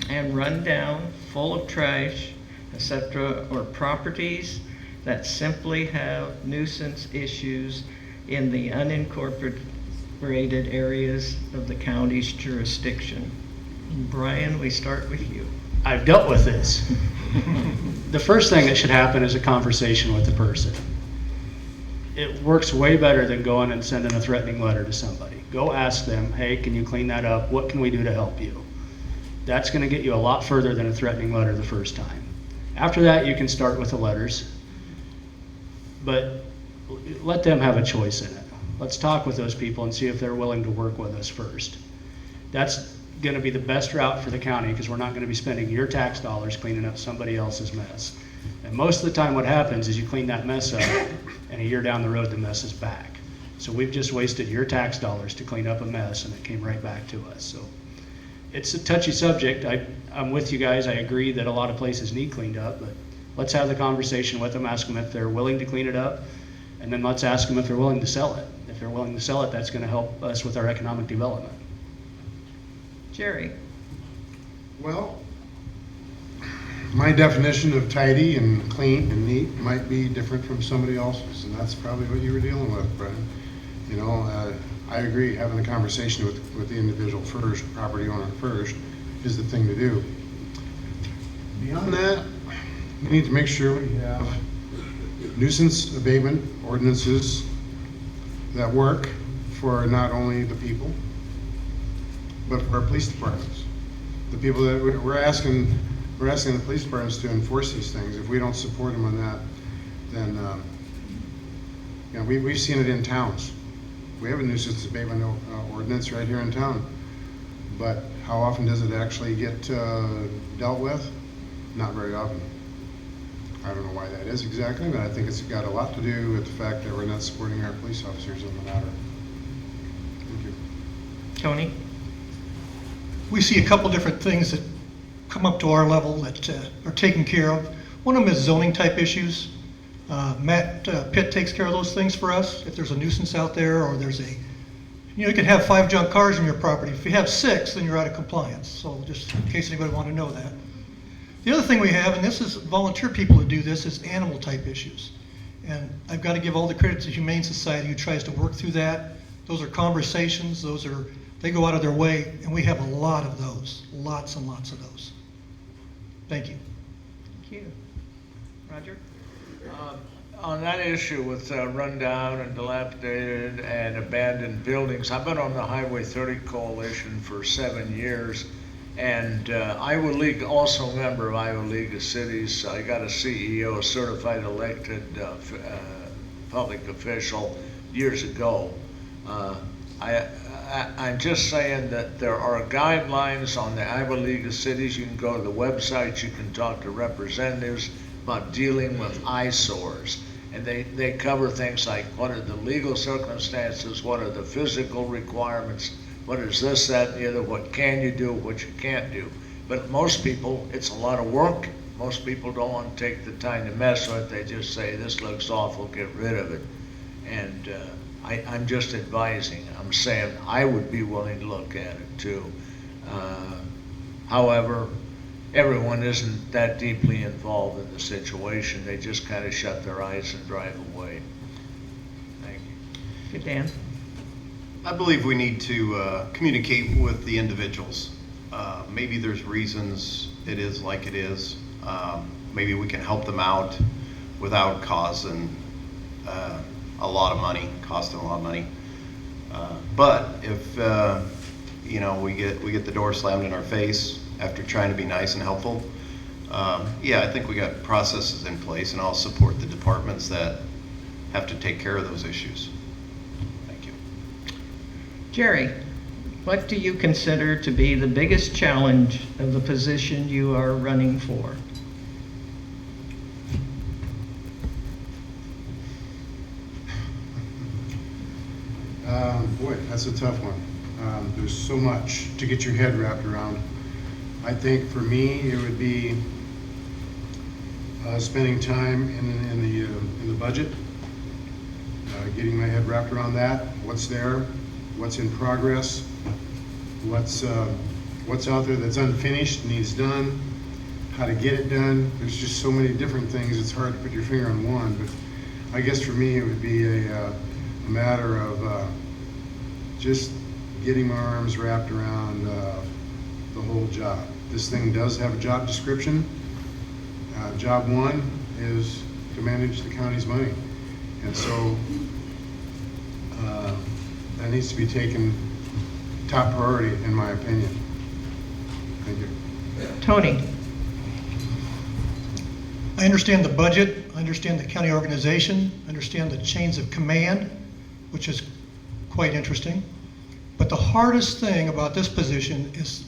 and run down, full of trash, etc., or properties that simply have nuisance issues in the unincorporated areas of the county's jurisdiction? Brian, we start with you. I've dealt with this. The first thing that should happen is a conversation with the person. It works way better than going and sending a threatening letter to somebody. Go ask them, hey, can you clean that up? What can we do to help you? That's going to get you a lot further than a threatening letter the first time. After that, you can start with the letters, but let them have a choice in it. Let's talk with those people and see if they're willing to work with us first. That's going to be the best route for the county, because we're not going to be spending your tax dollars cleaning up somebody else's mess. And most of the time what happens is you clean that mess up, and a year down the road the mess is back. So we've just wasted your tax dollars to clean up a mess, and it came right back to us. So it's a touchy subject. I'm with you guys. I agree that a lot of places need cleaned up, but let's have the conversation with them, ask them if they're willing to clean it up, and then let's ask them if they're willing to sell it. If they're willing to sell it, that's going to help us with our economic development. Jerry. Well, my definition of tidy and clean and neat might be different from somebody else's, and that's probably what you were dealing with, Brian. You know, I agree, having a conversation with the individual first, property owner first, is the thing to do. Beyond that, we need to make sure we have nuisance abatement ordinances that work for not only the people, but for our police departments. The people that we're asking the police departments to enforce these things. If we don't support them on that, then you know, we've seen it in towns. We have a nuisance abatement ordinance right here in town, but how often does it actually get dealt with? Not very often. I don't know why that is exactly, but I think it's got a lot to do with the fact that we're not supporting our police officers in the matter. Thank you. Tony? We see a couple different things that come up to our level that are taken care of. One of them is zoning type issues. Matt Pitt takes care of those things for us. If there's a nuisance out there, or there's you can have 5 junk cars on your property. If you have 6, then you're out of compliance. So just in case anybody want to know that. The other thing we have, and this is volunteer people who do this, is animal type issues. And I've got to give all the credit to Humane Society who tries to work through that. Those are conversations, they go out of their way, and we have a lot of those, lots and lots of those. Thank you. Thank you. Roger? On that issue with rundown and dilapidated and abandoned buildings, I've been on the Highway 30 Coalition for 7 years, and Iowa League, also a member of Iowa League of Cities. I got a CEO, a certified elected public official years ago. I'm just saying that there are guidelines on the Iowa League of Cities. You can go to the website, you can talk to representatives about dealing with eyesores. And they cover things like what are the legal circumstances, what are the physical requirements, what is this, that, and the other, what can you do, what you can't do. But most people, it's a lot of work. Most people don't want to take the time to mess with it. They just say, this looks awful, get rid of it. And I'm just advising. I'm saying I would be willing to look at it too. However, everyone isn't that deeply involved in the situation. They just kind of shut their eyes and drive away. Thank you. Good, Dan? I believe we need to communicate with the individuals. Maybe there's reasons it is like it is. Maybe we can help them out without causing a lot of money, costing a lot of money. But if you know, we get the door slammed in our face after trying to be nice and helpful, yeah, I think we got processes in place, and I'll support the departments that have to take care of those issues. Thank you. Jerry, what do you consider to be the biggest challenge of the position you are running for? Boy, that's a tough one. There's so much to get your head wrapped around. I think for me, it would be spending time in the budget, getting my head wrapped around that. What's there? What's in progress? What's out there that's unfinished, needs done? How to get it done? There's just so many different things. It's hard to put your finger on one. But I guess for me, it would be a matter of just getting my arms wrapped around the whole job. This thing does have a job description. Job 1 is to manage the county's money. And so that needs to be taken top priority, in my opinion. Thank you. Tony? I understand the budget, I understand the county organization, I understand the chains of command, which is quite interesting. But the hardest thing about this position is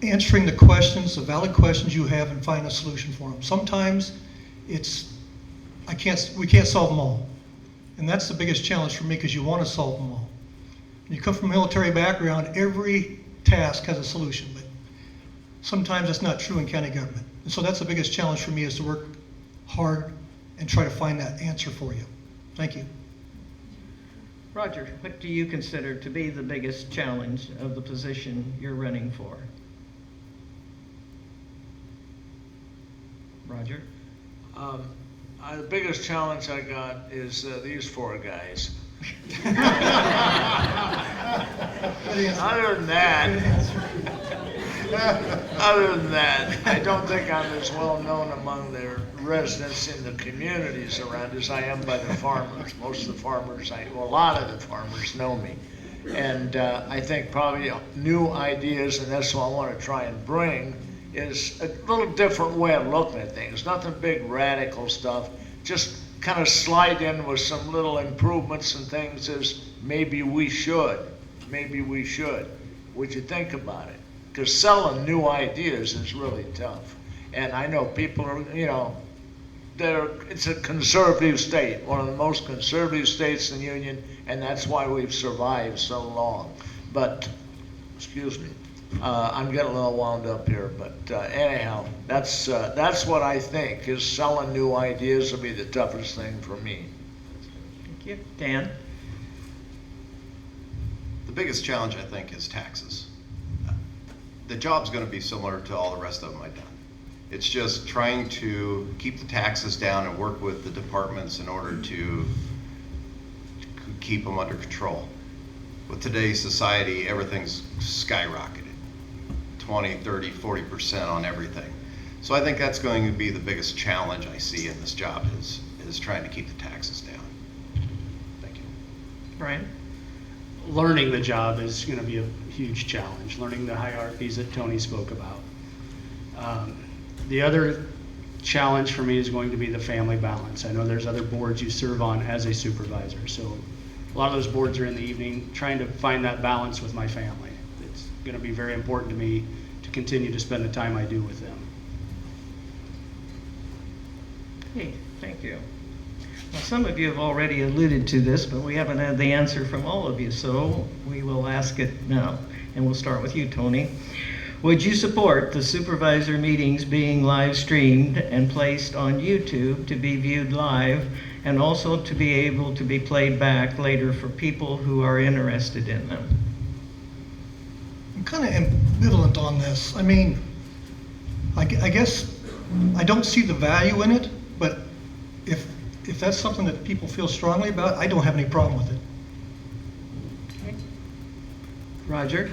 answering the questions, the valid questions you have, and find a solution for them. Sometimes we can't solve them all. And that's the biggest challenge for me, because you want to solve them all. When you come from a military background, every task has a solution, but sometimes that's not true in county government. And so that's the biggest challenge for me, is to work hard and try to find that answer for you. Thank you. Roger, what do you consider to be the biggest challenge of the position you're running for? Roger? The biggest challenge I got is these 4 guys. Other than that, Other than that, I don't think I'm as well known among the residents in the communities around as I am by the farmers. Most of the farmers, well, a lot of the farmers know me. And I think probably new ideas, and that's what I want to try and bring, is a little different way of looking at things. Nothing big radical stuff, just kind of slide in with some little improvements and things as maybe we should. Would you think about it? Because selling new ideas is really tough. And I know people are, it's a conservative state, one of the most conservative states in the Union, and that's why we've survived so long. But, excuse me, I'm getting a little wound up here, but anyhow, that's what I think, is selling new ideas will be the toughest thing for me. Thank you. Dan? The biggest challenge, I think, is taxes. The job's going to be similar to all the rest of them I've done. It's just trying to keep the taxes down and work with the departments in order to keep them under control. With today's society, everything's skyrocketed. 20, 30, 40% on everything. So I think that's going to be the biggest challenge I see in this job is trying to keep the taxes down. Thank you. Brian? Learning the job is going to be a huge challenge, learning the hierarchies that Tony spoke about. The other challenge for me is going to be the family balance. I know there's other boards you serve on as a supervisor, so a lot of those boards are in the evening, trying to find that balance with my family. It's going to be very important to me to continue to spend the time I do with them. Hey, thank you. Well, some of you have already alluded to this, but we haven't had the answer from all of you, so we will ask it now. And we'll start with you, Tony. Would you support the supervisor meetings being live streamed and placed on YouTube to be viewed live and also to be able to be played back later for people who are interested in them? I'm kind of ambivalent on this. I mean, I guess I don't see the value in it, but if that's something that people feel strongly about, I don't have any problem with it. Okay. Roger?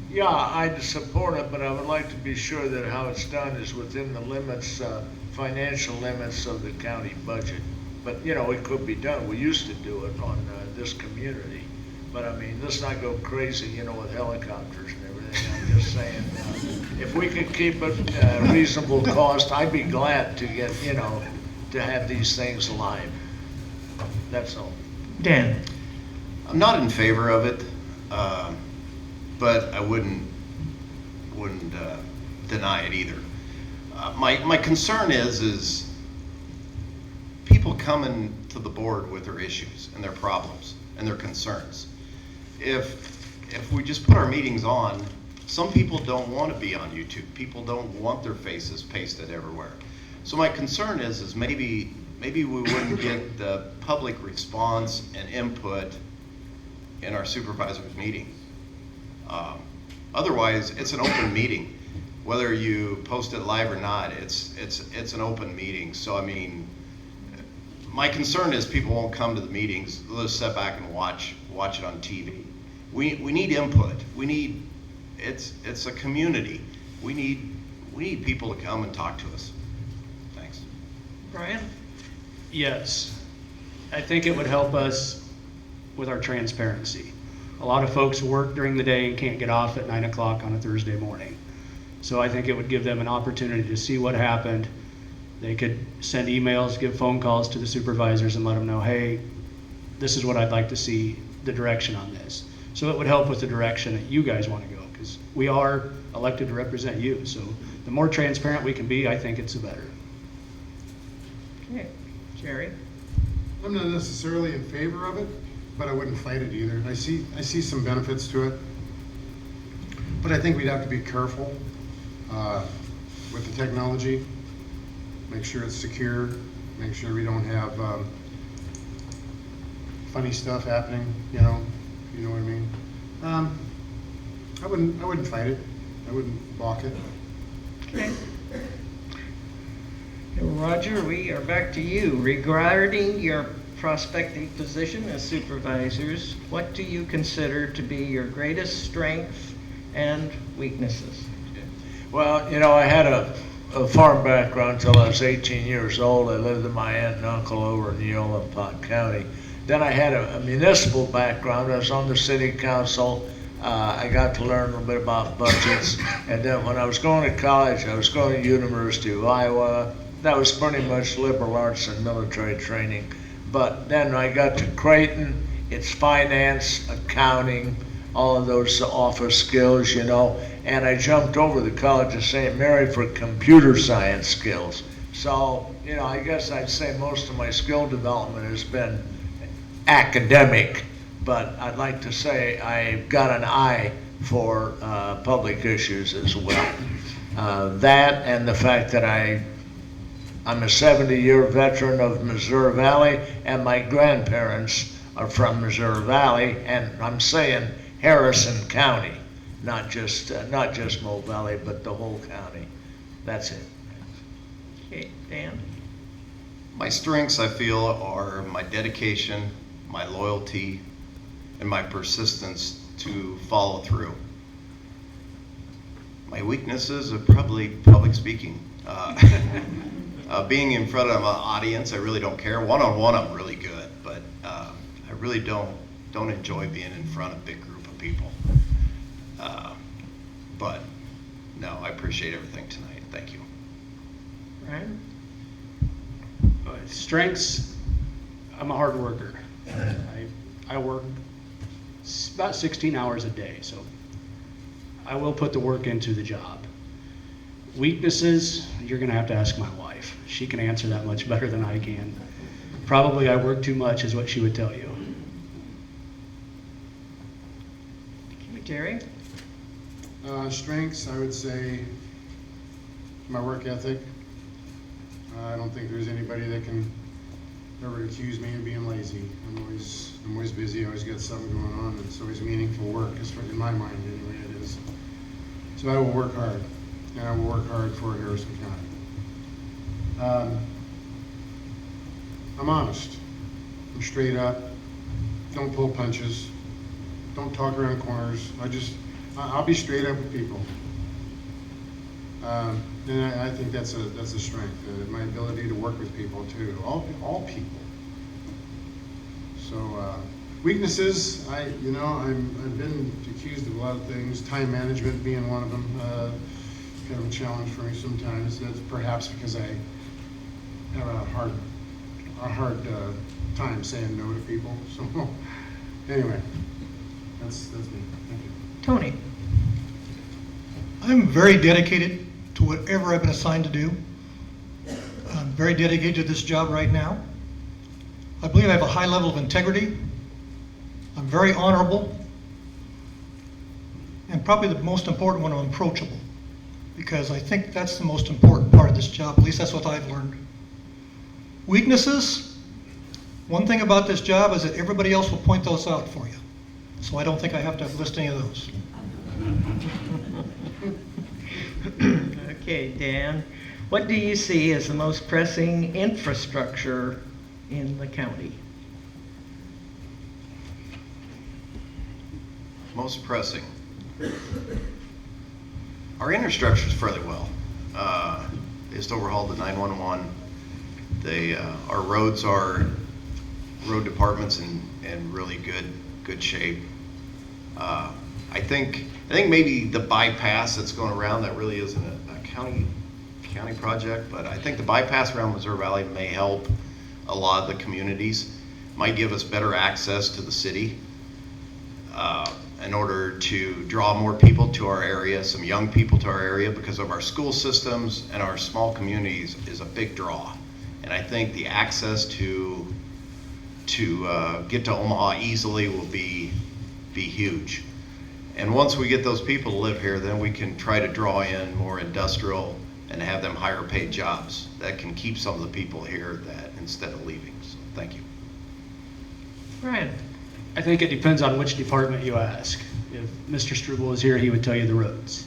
Yeah, I'd support it, but I would like to be sure that how it's done is within the limits, financial limits of the county budget. But, it could be done. We used to do it on this community. But I mean, let's not go crazy, with helicopters and everything. I'm just saying, if we could keep it at reasonable cost, I'd be glad to get, to have these things live. That's all. Dan? I'm not in favor of it, but I wouldn't deny it either. My concern is people coming to the board with their issues and their problems and their concerns. If we just put our meetings on, some people don't want to be on YouTube. People don't want their faces pasted everywhere. So my concern is maybe we wouldn't get the public response and input in our supervisors meeting. Otherwise, it's an open meeting. Whether you post it live or not, it's an open meeting. So I mean, my concern is people won't come to the meetings. They'll just sit back and watch it on TV. We need input. It's a community. We need people to come and talk to us. Thanks. Brian? Yes, I think it would help us with our transparency. A lot of folks work during the day and can't get off at 9 o'clock on a Thursday morning. So I think it would give them an opportunity to see what happened. They could send emails, give phone calls to the supervisors and let them know, hey, this is what I'd like to see, the direction on this. So it would help with the direction that you guys want to go, because we are elected to represent you. So the more transparent we can be, I think it's the better. Okay. Jerry? I'm not necessarily in favor of it, but I wouldn't fight it either. I see some benefits to it, but I think we'd have to be careful with the technology. Make sure it's secure. Make sure we don't have funny stuff happening. You know what I mean. I wouldn't fight it. I wouldn't balk it. Okay. Roger, we are back to you. Regarding your prospective position as supervisors, what do you consider to be your greatest strength and weaknesses. Well, you know, I had a farm background until I was 18 years old. I lived with my aunt and uncle over in Yolnapop County. Then I had a municipal background. I was on the city council. I got to learn a little bit about budgets. And then when I was going to college, I was going to University of Iowa. That was pretty much liberal arts and military training. But then I got to Creighton. It's finance, accounting, all of those office skills, you know. And I jumped over to the College of St. Mary for computer science skills. So, you know, I guess I'd say most of my skill development has been academic, but I'd like to say I've got an eye for public issues as well. That and the fact that I'm a 70-year veteran of Missouri Valley, and my grandparents are from Missouri Valley, and I'm saying Harrison County, not just Mo Valley, but the whole county. That's it. Okay, Dan? My strengths, I feel, are my dedication, my loyalty, and my persistence to follow through. My weaknesses are probably public speaking. Being in front of an audience, I really don't care. One-on-one, I'm really good, but I really don't enjoy being in front of a big group of people. But no, I appreciate everything tonight. Thank you. Ryan? Strengths, I'm a hard worker. I work about 16 hours a day, so I will put the work into the job. Weaknesses, you're gonna have to ask my wife. She can answer that much better than I can. Probably I work too much is what she would tell you. Okay, Jerry? Strengths, I would say my work ethic. I don't think there's anybody that can ever accuse me of being lazy. I'm always busy, I always got something going on, and it's always meaningful work, as far in my mind anyway it is. So I will work hard, and I will work hard for Harrison County. I'm honest, I'm straight up, don't pull punches, don't talk around corners. I'll be straight up with people. And I think that's a strength, my ability to work with people too, all people. So weaknesses, I've been accused of a lot of things, time management being one of them, kind of a challenge for me sometimes. That's perhaps because I have a hard time saying no to people. So anyway, that's me. Thank you. Tony? I'm very dedicated to whatever I've been assigned to do. I'm very dedicated to this job right now. I believe I have a high level of integrity. I'm very honorable. And probably the most important one, I'm approachable. Because I think that's the most important part of this job. At least that's what I've learned. Weaknesses, one thing about this job is that everybody else will point those out for you. So I don't think I have to list any of those. Okay, Dan, what do you see as the most pressing infrastructure in the county? Most pressing. Our infrastructure is fairly well. They just overhauled the 911. Our roads are road departments in really good shape. I think maybe the bypass that's going around, that really isn't a county project, but I think the bypass around Missouri Valley may help a lot of the communities, might give us better access to the city in order to draw more people to our area, some young people to our area, because of our school systems and our small communities is a big draw. And I think the access to get to Omaha easily will be huge. And once we get those people to live here, then we can try to draw in more industrial and have them higher paid jobs that can keep some of the people here that instead of leaving. So thank you. Ryan? I think it depends on which department you ask. If Mr. Struble was here, he would tell you the roads.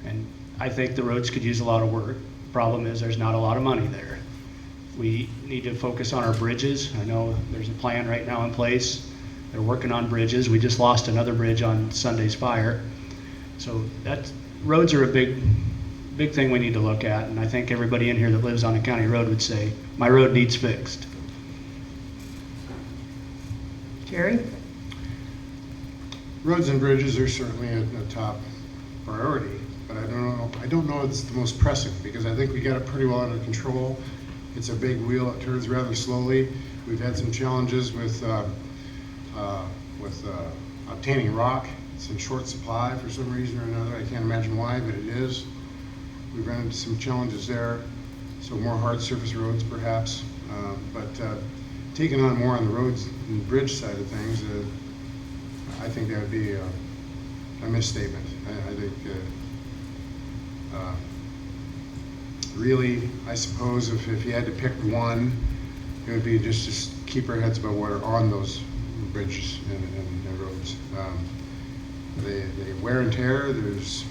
And I think the roads could use a lot of work. Problem is there's not a lot of money there. We need to focus on our bridges. I know there's a plan right now in place. They're working on bridges. We just lost another bridge on Sunday's fire. So roads are a big thing we need to look at, and I think everybody in here that lives on a county road would say, my road needs fixed. Jerry? Roads and bridges are certainly a top priority, but I don't know it's the most pressing, because I think we got it pretty well under control. It's a big wheel, it turns rather slowly. We've had some challenges with obtaining rock. It's in short supply for some reason or another. I can't imagine why, but it is. We've run into some challenges there, so more hard surface roads perhaps. But taking on more on the roads and bridge side of things, I think that would be a misstatement. I think really, I suppose if you had to pick one, it would be just keep our heads above water on those bridges and roads. They wear and tear. There's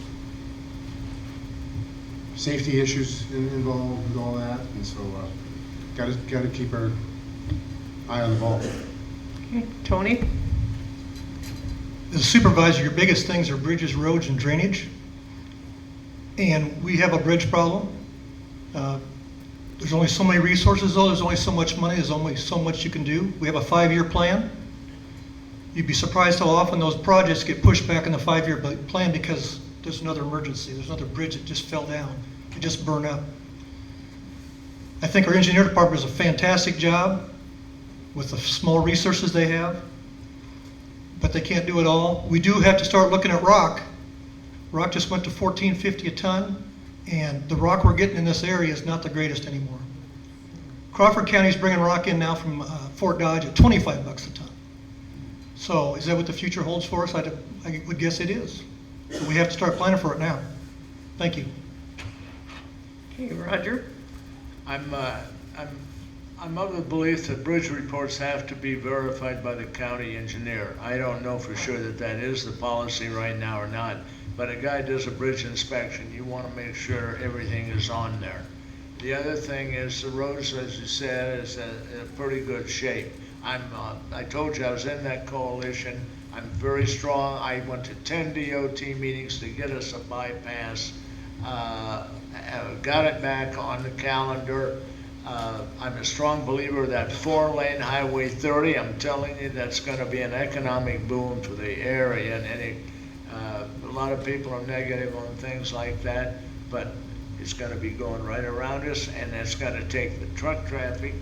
safety issues involved with all that, and so got to keep our eye on the ball. Okay, Tony? As a supervisor, your biggest things are bridges, roads, and drainage. And we have a bridge problem. There's only so many resources though, there's only so much money, there's only so much you can do. We have a 5-year plan. You'd be surprised how often those projects get pushed back in the 5-year plan because there's another emergency, there's another bridge that just fell down, it just burned up. I think our engineer department does a fantastic job with the small resources they have, but they can't do it all. We do have to start looking at rock. Rock just went to $14.50 a ton, and the rock we're getting in this area is not the greatest anymore. Crawford County's bringing rock in now from Fort Dodge at 25 bucks a ton. So is that what the future holds for us? I would guess it is. So we have to start planning for it now. Thank you. Okay, Roger? I'm of the belief that bridge reports have to be verified by the county engineer. I don't know for sure that that is the policy right now or not, but a guy does a bridge inspection, you want to make sure everything is on there. The other thing is the roads, as you said, is in pretty good shape. I told you I was in that coalition. I'm very strong. I went to 10 DOT meetings to get us a bypass. Got it back on the calendar. I'm a strong believer that 4-lane Highway 30, I'm telling you, that's going to be an economic boom for the area. And a lot of people are negative on things like that, but it's going to be going right around us, and it's going to take the truck traffic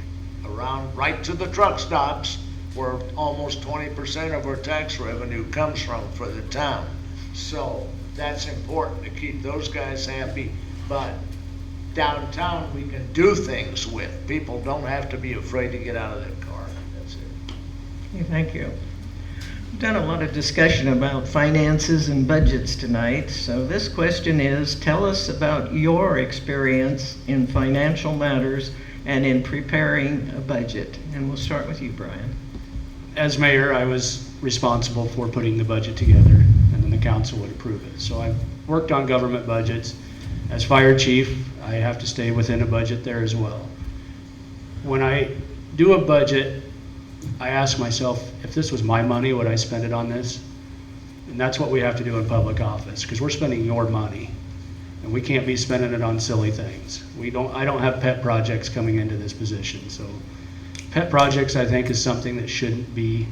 around right to the truck stops where almost 20% of our tax revenue comes from for the town. So that's important to keep those guys happy, but downtown we can do things with. People don't have to be afraid to get out of their car. That's it. Okay, thank you. We've done a lot of discussion about finances and budgets tonight, so this question is, tell us about your experience in financial matters and in preparing a budget. And we'll start with you, Brian. As mayor, I was responsible for putting the budget together, and then the council would approve it. So I've worked on government budgets. As fire chief, I have to stay within a budget there as well. When I do a budget, I ask myself, if this was my money, would I spend it on this? And that's what we have to do in public office, because we're spending your money, and we can't be spending it on silly things. I don't have pet projects coming into this position, so pet projects, I think, is something that shouldn't be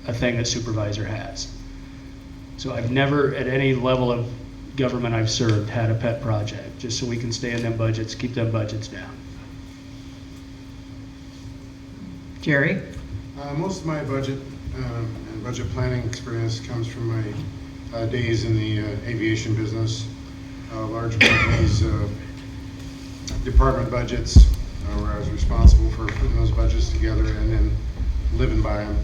a thing that supervisor has. So I've never, at any level of government I've served, had a pet project, just so we can stay in them budgets, keep them budgets down. Jerry? Most of my budget and budget planning experience comes from my days in the aviation business, large companies, department budgets, where I was responsible for putting those budgets together and then living by them.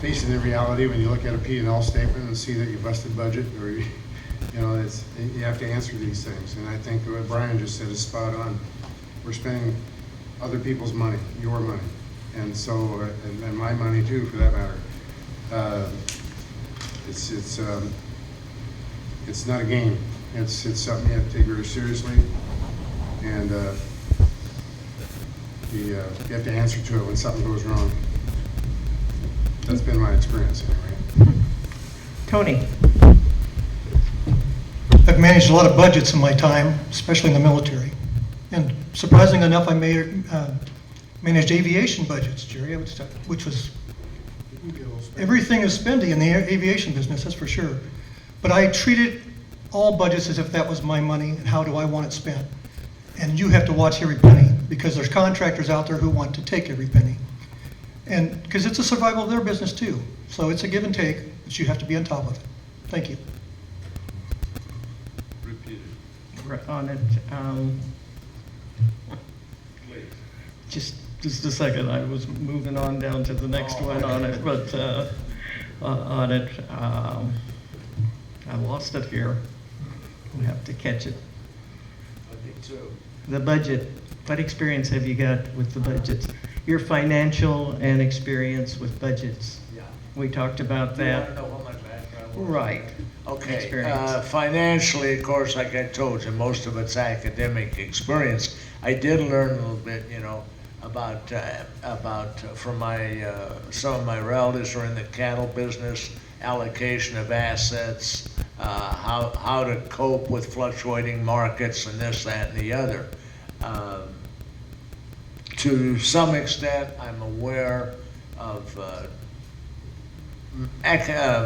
Facing the reality when you look at a P&L statement and see that you busted budget, or you have to answer these things. And I think what Brian just said is spot on. We're spending other people's money, your money, and so and my money too, for that matter. It's not a game. It's something you have to take very seriously, and you have to answer to it when something goes wrong. That's been my experience anyway. Tony? I've managed a lot of budgets in my time, especially in the military. And surprisingly enough, I managed aviation budgets, Jerry, which was, everything is spendy in the aviation business, that's for sure. But I treated all budgets as if that was my money and how do I want it spent. And you have to watch every penny because there's contractors out there who want to take every penny. And because it's a survival of their business too. So it's a give and take, but you have to be on top of it. Thank you. Repeat it. On it, just a second, I was moving on down to the next one on it, but, on it, I lost it here. We have to catch it. I think so. The budget, what experience have you got with the budgets? Your financial and experience with budgets. Yeah. We talked about You wanna that. know what my background was? Right. Okay, Experience. financially, of course, like I told you, most of it's academic experience. I did learn a little bit, you know, about from my, some of my relatives are in the cattle business, allocation of assets, how to cope with fluctuating markets and this, that, and the other. To some extent, I'm aware of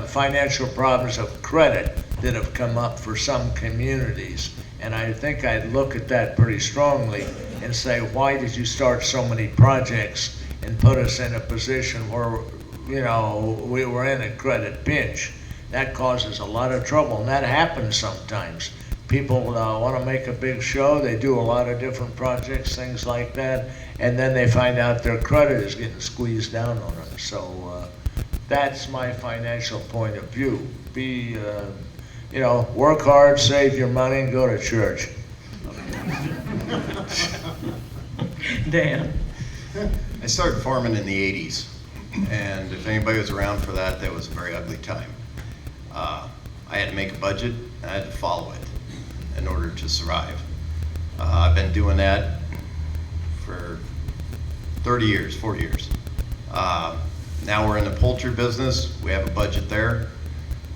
financial problems of credit that have come up for some communities. And I think I'd look at that pretty strongly and say, why did you start so many projects and put us in a position where, you know, we were in a credit pinch? That causes a lot of trouble, and that happens sometimes. People want to make a big show, they do a lot of different projects, things like that, and then they find out their credit is getting squeezed down on them. So that's my financial point of view. Be, you know, work hard, save your money, and go to church. Dan? I started farming in the 80s, and if anybody was around for that, that was a very ugly time. I had to make a budget, and I had to follow it in order to survive. I've been doing that for 30 years, 40 years. Now we're in the poultry business. We have a budget there.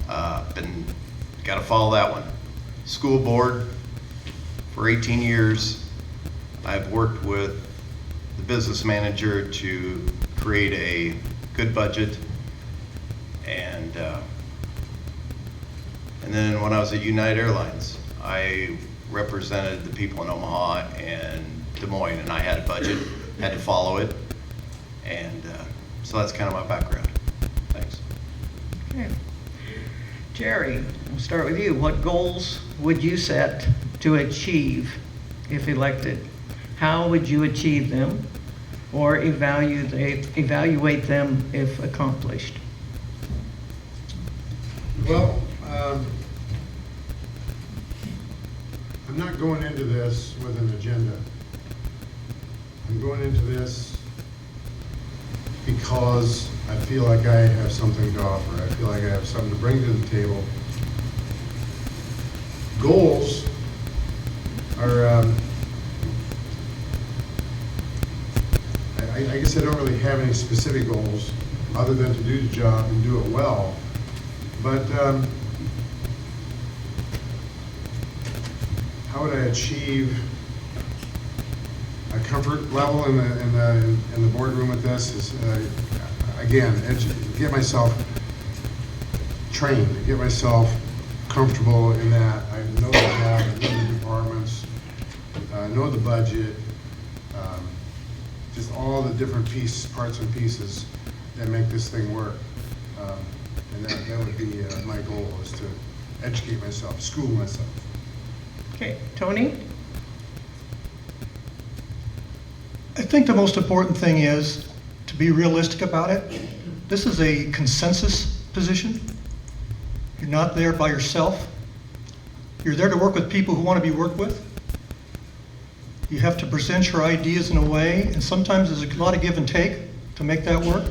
Got to follow that one. School board, for 18 years, I've worked with the business manager to create a good budget, and then when I was at United Airlines, I represented the people in Omaha and Des Moines, and I had a budget, had to follow it, and so that's kind of my background. Thanks. Okay. Jerry, we'll start with you. What goals would you set to achieve if elected? How would you achieve them or evaluate them if accomplished? Well, I'm not going into this with an agenda. I'm going into this because I feel like I have something to offer. I feel like I have something to bring to the table. Goals are, I guess I don't really have any specific goals other than to do the job and do it well. But how would I achieve a comfort level in the boardroom with this? Is again, get myself trained, get myself comfortable in that. I know the job, I know the departments, I know the budget, just all the different parts and pieces that make this thing work. And that would be my goal, is to educate myself, school myself. Okay, Tony? I think the most important thing is to be realistic about it. This is a consensus position. You're not there by yourself. You're there to work with people who want to be worked with. You have to present your ideas in a way, and sometimes there's a lot of give and take to make that work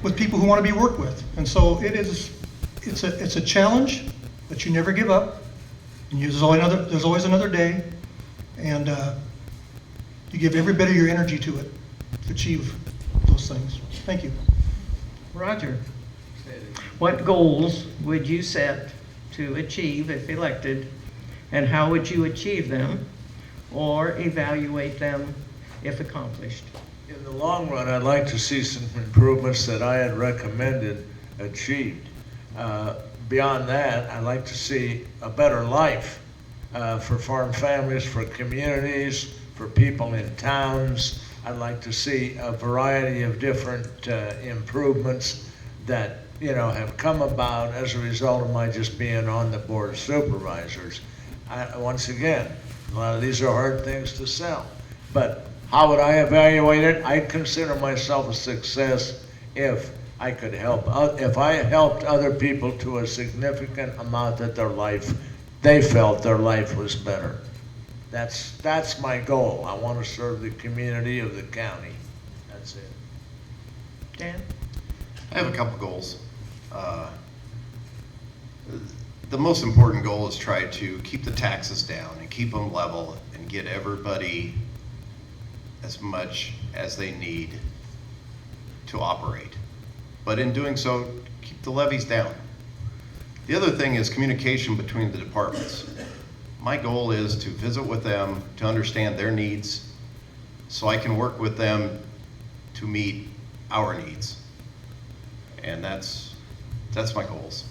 with people who want to be worked with. And so it's a challenge, but you never give up. And there's always another day, and you give every bit of your energy to it to achieve those things. Thank you. Roger, what goals would you set to achieve if elected, and how would you achieve them or evaluate them if accomplished? In the long run, I'd like to see some improvements that I had recommended achieved. Beyond that, I'd like to see a better life for farm families, for communities, for people in towns. I'd like to see a variety of different improvements that have come about as a result of my just being on the Board of Supervisors. Once again, a lot of these are hard things to sell, but how would I evaluate it? I'd consider myself a success if I could help, if I helped other people to a significant amount that they felt their life was better. That's my goal. I want to serve the community of the county. That's it. Dan? I have a couple goals. The most important goal is try to keep the taxes down and keep them level and get everybody as much as they need to operate. But in doing so, keep the levies down. The other thing is communication between the departments. My goal is to visit with them, to understand their needs, so I can work with them to meet our needs. And that's my goals.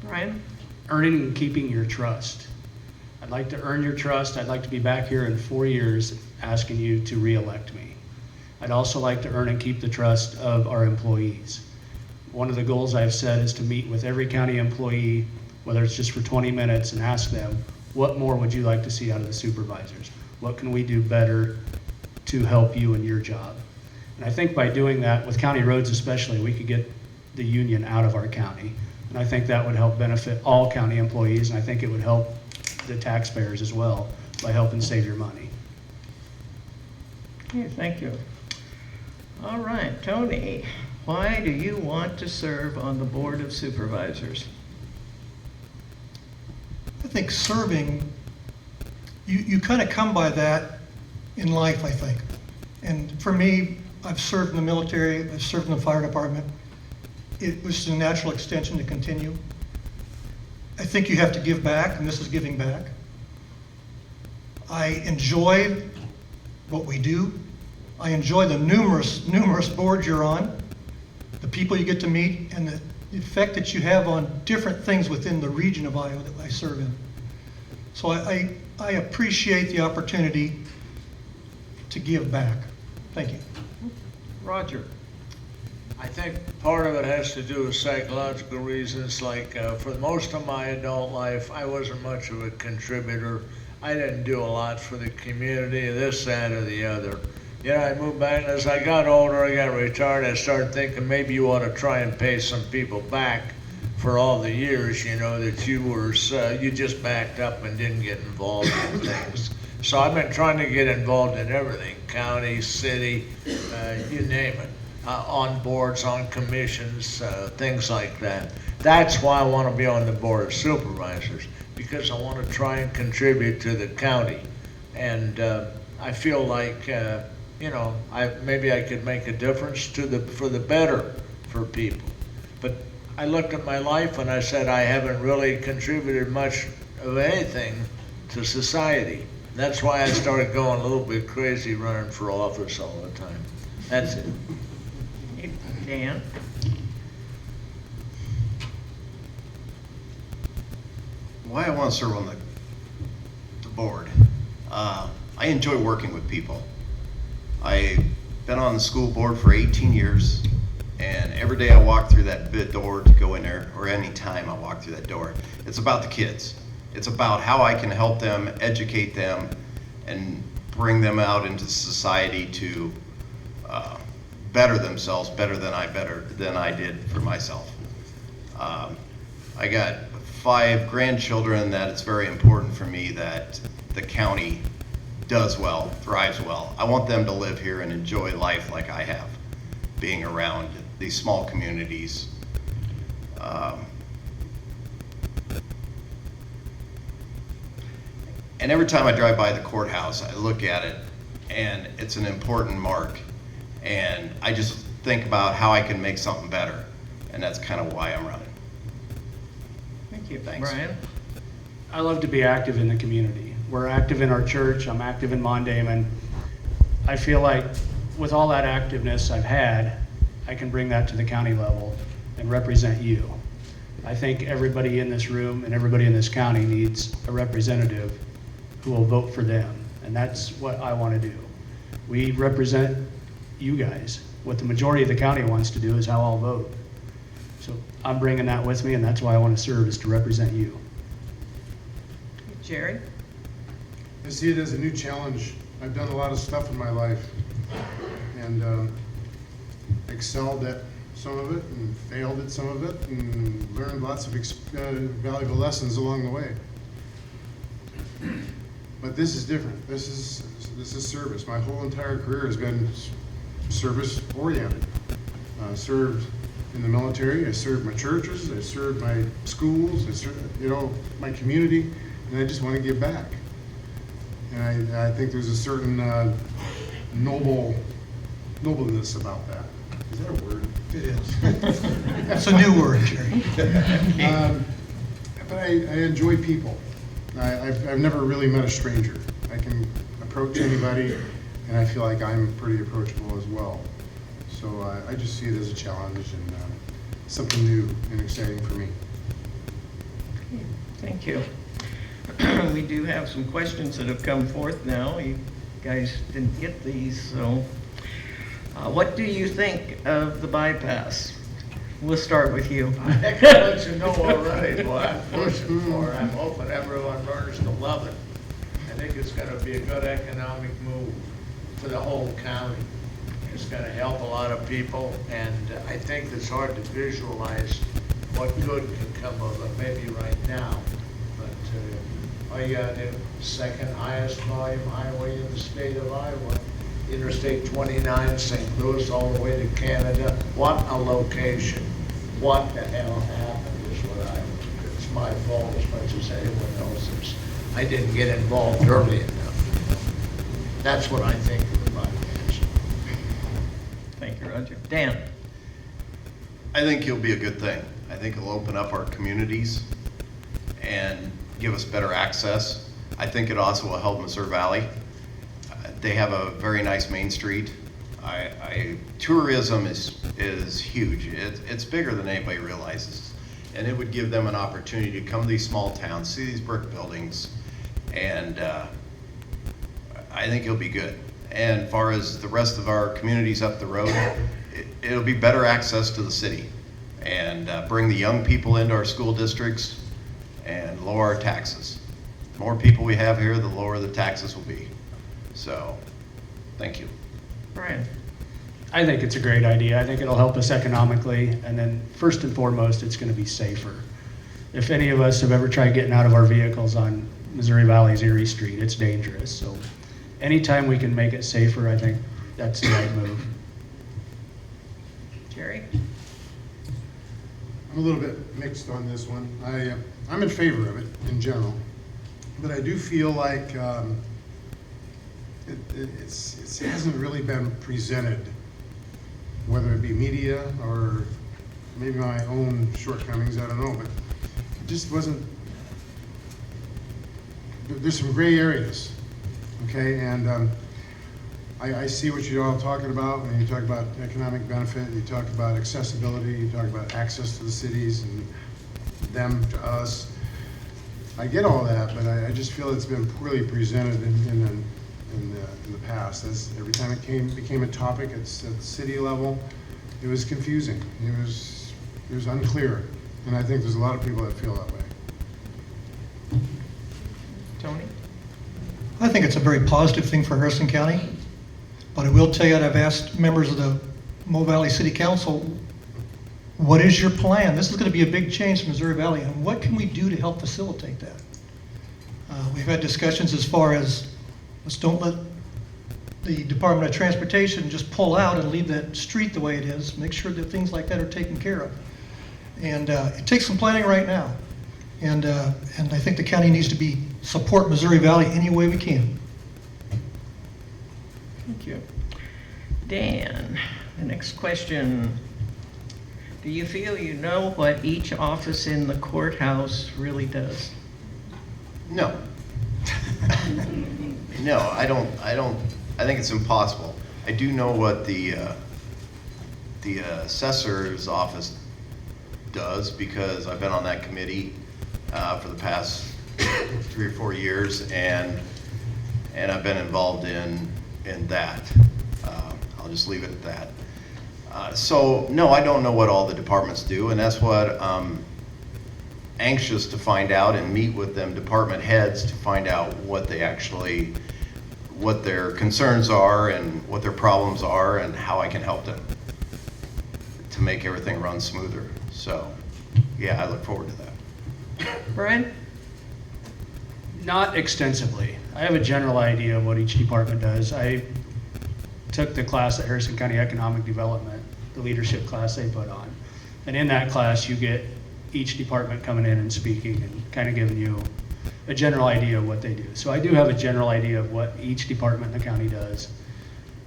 Brian? Earning and keeping your trust. I'd like to earn your trust. I'd like to be back here in 4 years asking you to re-elect me. I'd also like to earn and keep the trust of our employees. One of the goals I've set is to meet with every county employee, whether it's just for 20 minutes, and ask them, what more would you like to see out of the supervisors? What can we do better to help you in your job? And I think by doing that, with county roads especially, we could get the union out of our county. And I think that would help benefit all county employees, and I think it would help the taxpayers as well by helping save your money. Okay, thank you. All right, Tony, why do you want to serve on the Board of Supervisors? I think serving, you kind of come by that in life, I think. And for me, I've served in the military, I've served in the fire department. It was a natural extension to continue. I think you have to give back, and this is giving back. I enjoy what we do. I enjoy the numerous boards you're on, the people you get to meet, and the effect that you have on different things within the region of Iowa that I serve in. So I appreciate the opportunity to give back. Thank you. Roger? I think part of it has to do with psychological reasons. Like for most of my adult life, I wasn't much of a contributor. I didn't do a lot for the community, this, that, or the other. I moved back, and as I got older, I got retired, I started thinking maybe you ought to try and pay some people back for all the years, that you just backed up and didn't get involved in things. So I've been trying to get involved in everything, county, city, you name it. On boards, on commissions, things like that. That's why I want to be on the Board of Supervisors, because I want to try and contribute to the county. And I feel like, maybe I could make a difference for the better for people. But I looked at my life and I said I haven't really contributed much of anything to society. That's why I started going a little bit crazy running for office all the time. That's it. Dan? Why I want to serve on the board. I enjoy working with people. I've been on the school board for 18 years, and every day I walk through that big door to go in there, or any time I walk through that door, it's about the kids. It's about how I can help them, educate them, and bring them out into society to better themselves better than I did for myself. I got 5 grandchildren that it's very important for me that the county does well, thrives well. I want them to live here and enjoy life like I have, being around these small communities. And every time I drive by the courthouse, I look at it, and it's an important mark. And I just think about how I can make something better. And that's kind of why I'm running. Thank you. Thanks. Brian? I love to be active in the community. We're active in our church, I'm active in Mondayman. I feel like with all that activeness I've had, I can bring that to the county level and represent you. I think everybody in this room and everybody in this county needs a representative who will vote for them, and that's what I want to do. We represent you guys. What the majority of the county wants to do is how I'll vote. So I'm bringing that with me, and that's why I want to serve, is to represent you. Jerry? I see it as a new challenge. I've done a lot of stuff in my life and excelled at some of it and failed at some of it and learned lots of valuable lessons along the way. But this is different. This is service. My whole entire career has been service oriented. Served in the military. I served my churches. I served my schools. I served, my community, and I just want to give back. And I think there's a certain nobleness about that. Is that a word? It is. That's a new word, Jerry. But I enjoy people. I've never really met a stranger. I can approach anybody, and I feel like I'm pretty approachable as well. So I just see it as a challenge and something new and exciting for me. Thank you. We do have some questions that have come forth now. You guys didn't get these, so. What do you think of the bypass? We'll start with you. I can let you know already what I'm pushing for. I'm hoping everyone learns to love it. I think it's gonna be a good economic move for the whole county. It's gonna help a lot of people, and I think it's hard to visualize what good can come of it, maybe right now. But all you gotta do, second highest volume highway in the state of Iowa. Interstate 29, St. Louis, all the way to Canada. What a location. What the hell happened is what it's my fault as much as anyone else's. I didn't get involved early enough. That's what I think of the bypass. Thank you, Roger. Dan? I think it'll be a good thing. I think it'll open up our communities and give us better access. I think it also will help Missouri Valley. They have a very nice Main Street. Tourism is huge. It's bigger than anybody realizes. And it would give them an opportunity to come to these small towns, see these brick buildings, and I think it'll be good. And as far as the rest of our communities up the road, it'll be better access to the city and bring the young people into our school districts and lower our taxes. The more people we have here, the lower the taxes will be. So, thank you. Brian? I think it's a great idea. I think it'll help us economically, and then first and foremost, it's going to be safer. If any of us have ever tried getting out of our vehicles on Missouri Valley's Erie Street, it's dangerous. So anytime we can make it safer, I think that's the right move. Jerry? I'm a little bit mixed on this one. I'm in favor of it in general, but I do feel like it hasn't really been presented, whether it be media or maybe my own shortcomings, I don't know, but it just wasn't, there's some gray areas, okay? And I see what you're all talking about when you talk about economic benefit, you talk about accessibility, you talk about access to the cities and them to us. I get all that, but I just feel it's been poorly presented in the past. Every time it became a topic at the city level, it was confusing. It was unclear, and I think there's a lot of people that feel that way. Tony? I think it's a very positive thing for Harrison County, but I will tell you that I've asked members of the Mo Valley City Council, what is your plan? This is going to be a big change for Missouri Valley, and what can we do to help facilitate that? We've had discussions as far as, let's don't let the Department of Transportation just pull out and leave that street the way it is. Make sure that things like that are taken care of. And it takes some planning right now. And I think the county needs to support Missouri Valley any way we can. Thank you. Dan? The next question. Do you feel you know what each office in the courthouse really does? No. No, I don't, I think it's impossible. I do know what the assessor's office does because I've been on that committee for the past 3 or 4 years, and I've been involved in that. I'll just leave it at that. So, no, I don't know what all the departments do, and that's what I'm anxious to find out and meet with them department heads to find out what they actually, what their concerns are and what their problems are and how I can help them to make everything run smoother. So, yeah, I look forward to that. Brian? Not extensively. I have a general idea of what each department does. I took the class at Harrison County Economic Development, the leadership class they put on. And in that class, you get each department coming in and speaking and kind of giving you a general idea of what they do. So I do have a general idea of what each department in the county does.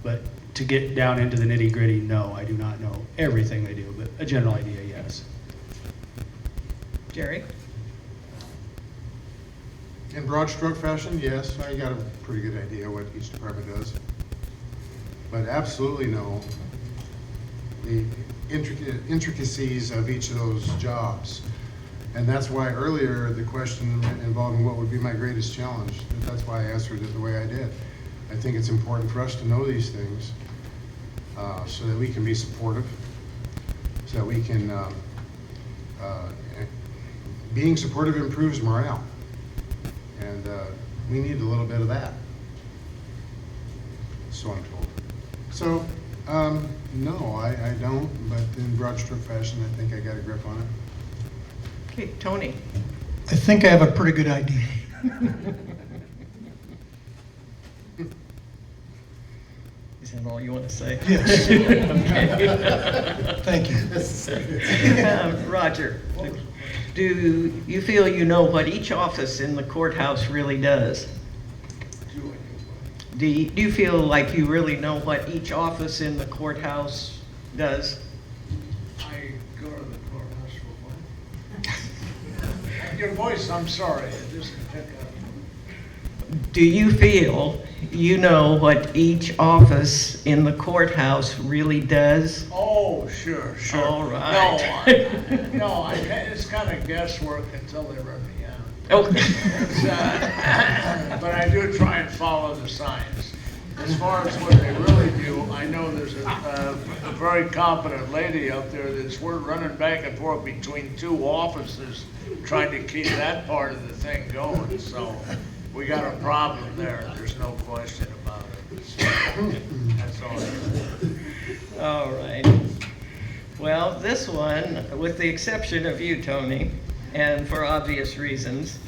But to get down into the nitty gritty, no, I do not know everything they do, but a general idea, yes. Jerry? In broad stroke fashion, yes, I got a pretty good idea what each department does. But absolutely no, the intricacies of each of those jobs. And that's why earlier the question involving what would be my greatest challenge, that's why I answered it the way I did. I think it's important for us to know these things so that we can be supportive, so that we can, being supportive improves morale. And we need a little bit of that, so I'm told. So, no, I don't, but in broad stroke fashion, I think I got a grip on it. Okay, Tony? I think I have a pretty good idea. Is that all you want to say? Yes. Okay. Thank you. Roger, do you feel you know what each office in the courthouse really does? Do you feel like you really know what each office in the courthouse does? I go to the courthouse for what? Your voice, I'm sorry, it doesn't pick up. Do you feel you know what each office in the courthouse really does? Oh, sure. All right. No, it's kind of guesswork until they run me out. Oh. But I do try and follow the science. As far as what they really do, I know there's a very competent lady up there that's we're running back and forth between 2 offices trying to keep that part of the thing going. So we got a problem there. There's no question about it. So, that's all I have. All right. Well, this one, with the exception of you, Tony, and for obvious reasons,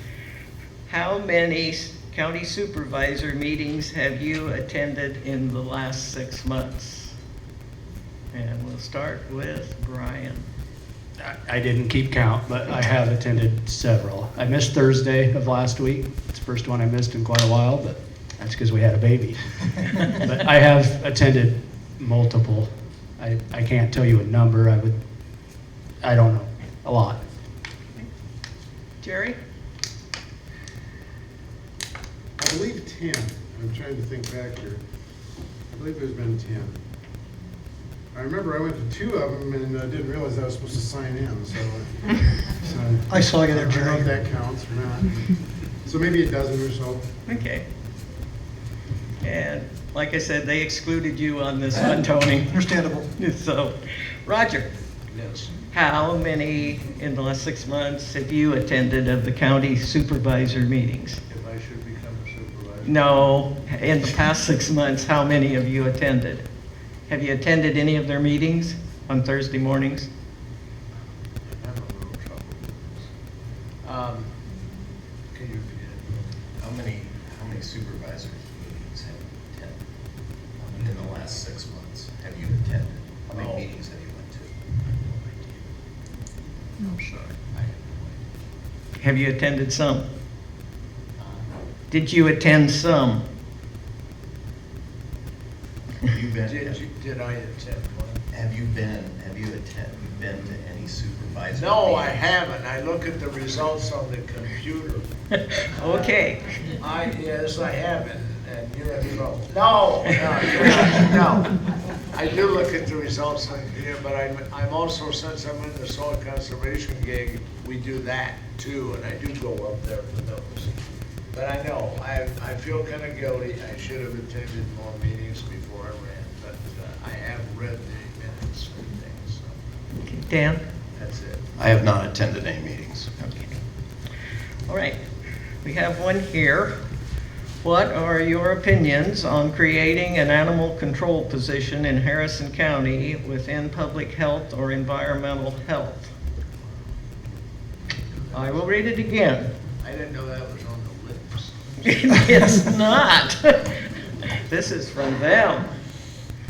how many county supervisor meetings have you attended in the last 6 months? And we'll start with Brian. I didn't keep count, but I have attended several. I missed Thursday of last week. It's the first one I missed in quite a while, but that's because we had a baby. But I have attended multiple. I can't tell you a number. I don't know, a lot. Jerry? I believe 10. I'm trying to think back here. I believe there's been 10. I remember I went to 2 of them and didn't realize I was supposed to sign in, so I saw you there, I don't know if Jerry. that counts or not. So maybe a dozen or so. Okay. And like I said, they excluded you on this one, Tony. Understandable. So, Roger, Yes. how many in the last 6 months have you attended of the county supervisor meetings? If I should become a supervisor. No, in the past 6 months, how many of you attended? Have you attended any of their meetings on Thursday mornings? I'm having a little trouble with this. Can you repeat it? How many supervisors meetings have you attended? In the last 6 months, have you attended? How many Oh. meetings have you went to? I'm sorry. I have no idea. Have you attended some? Did you attend some? You've been, Did I attend one? Have you been to any supervisor? No, I meetings? haven't. I look at the results on the computer. Okay. Yes, I haven't, and you're in trouble. No, no. I do look at the results on here, but I'm also, since I'm in the soil conservation gig, we do that too, and I do go up there for those. But I know, I feel kind of guilty. I should have attended more meetings before I ran, but I have read the minutes and things, so Okay, Dan? that's it. I have not attended any meetings. Okay. All right, we have one here. What are your opinions on creating an animal control position in Harrison County within public health or environmental health? I will read it again. I didn't know that was on the lips. It's not. This is from them.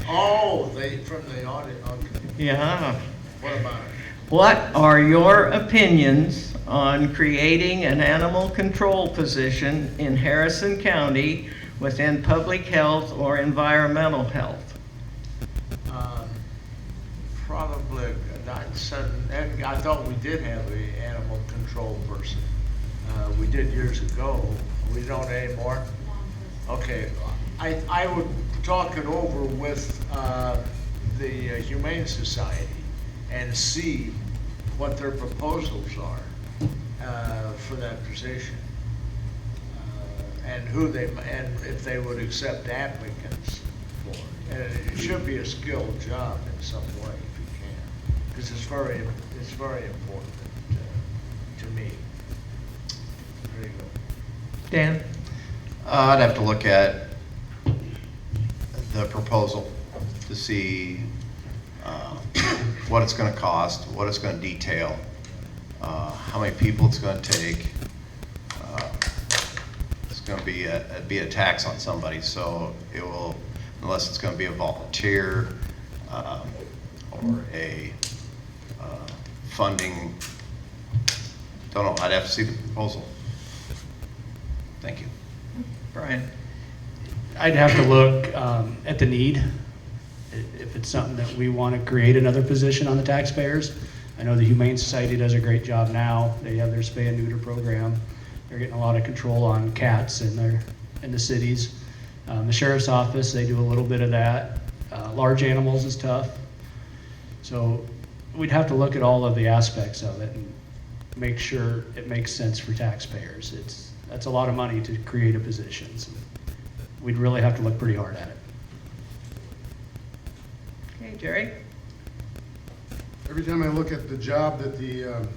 Oh, from the audit, okay. Yeah. What about it? What are your opinions on creating an animal control position in Harrison County within public health or environmental health? Probably, and I thought we did have an animal control person. We did years ago. We don't anymore? Okay, I would talk it over with the Humane Society and see what their proposals are for that position. And if they would accept applicants for it. And it should be a skilled job in some way if you can, because it's very important to me. There you go. Dan? I'd have to look at the proposal to see what it's going to cost, what it's going to detail, how many people it's going to take. It's going to be a tax on somebody, so it will, unless it's going to be a volunteer or a funding. Don't know. I'd have to see the proposal. Thank you. Brian? I'd have to look at the need, if it's something that we want to create another position on the taxpayers. I know the Humane Society does a great job now. They have their spay and neuter program. They're getting a lot of control on cats in the cities. The sheriff's office, they do a little bit of that. Large animals is tough. So we'd have to look at all of the aspects of it and make sure it makes sense for taxpayers. That's a lot of money to create a position. So we'd really have to look pretty hard at it. Okay, Jerry? Every time I look at the job that the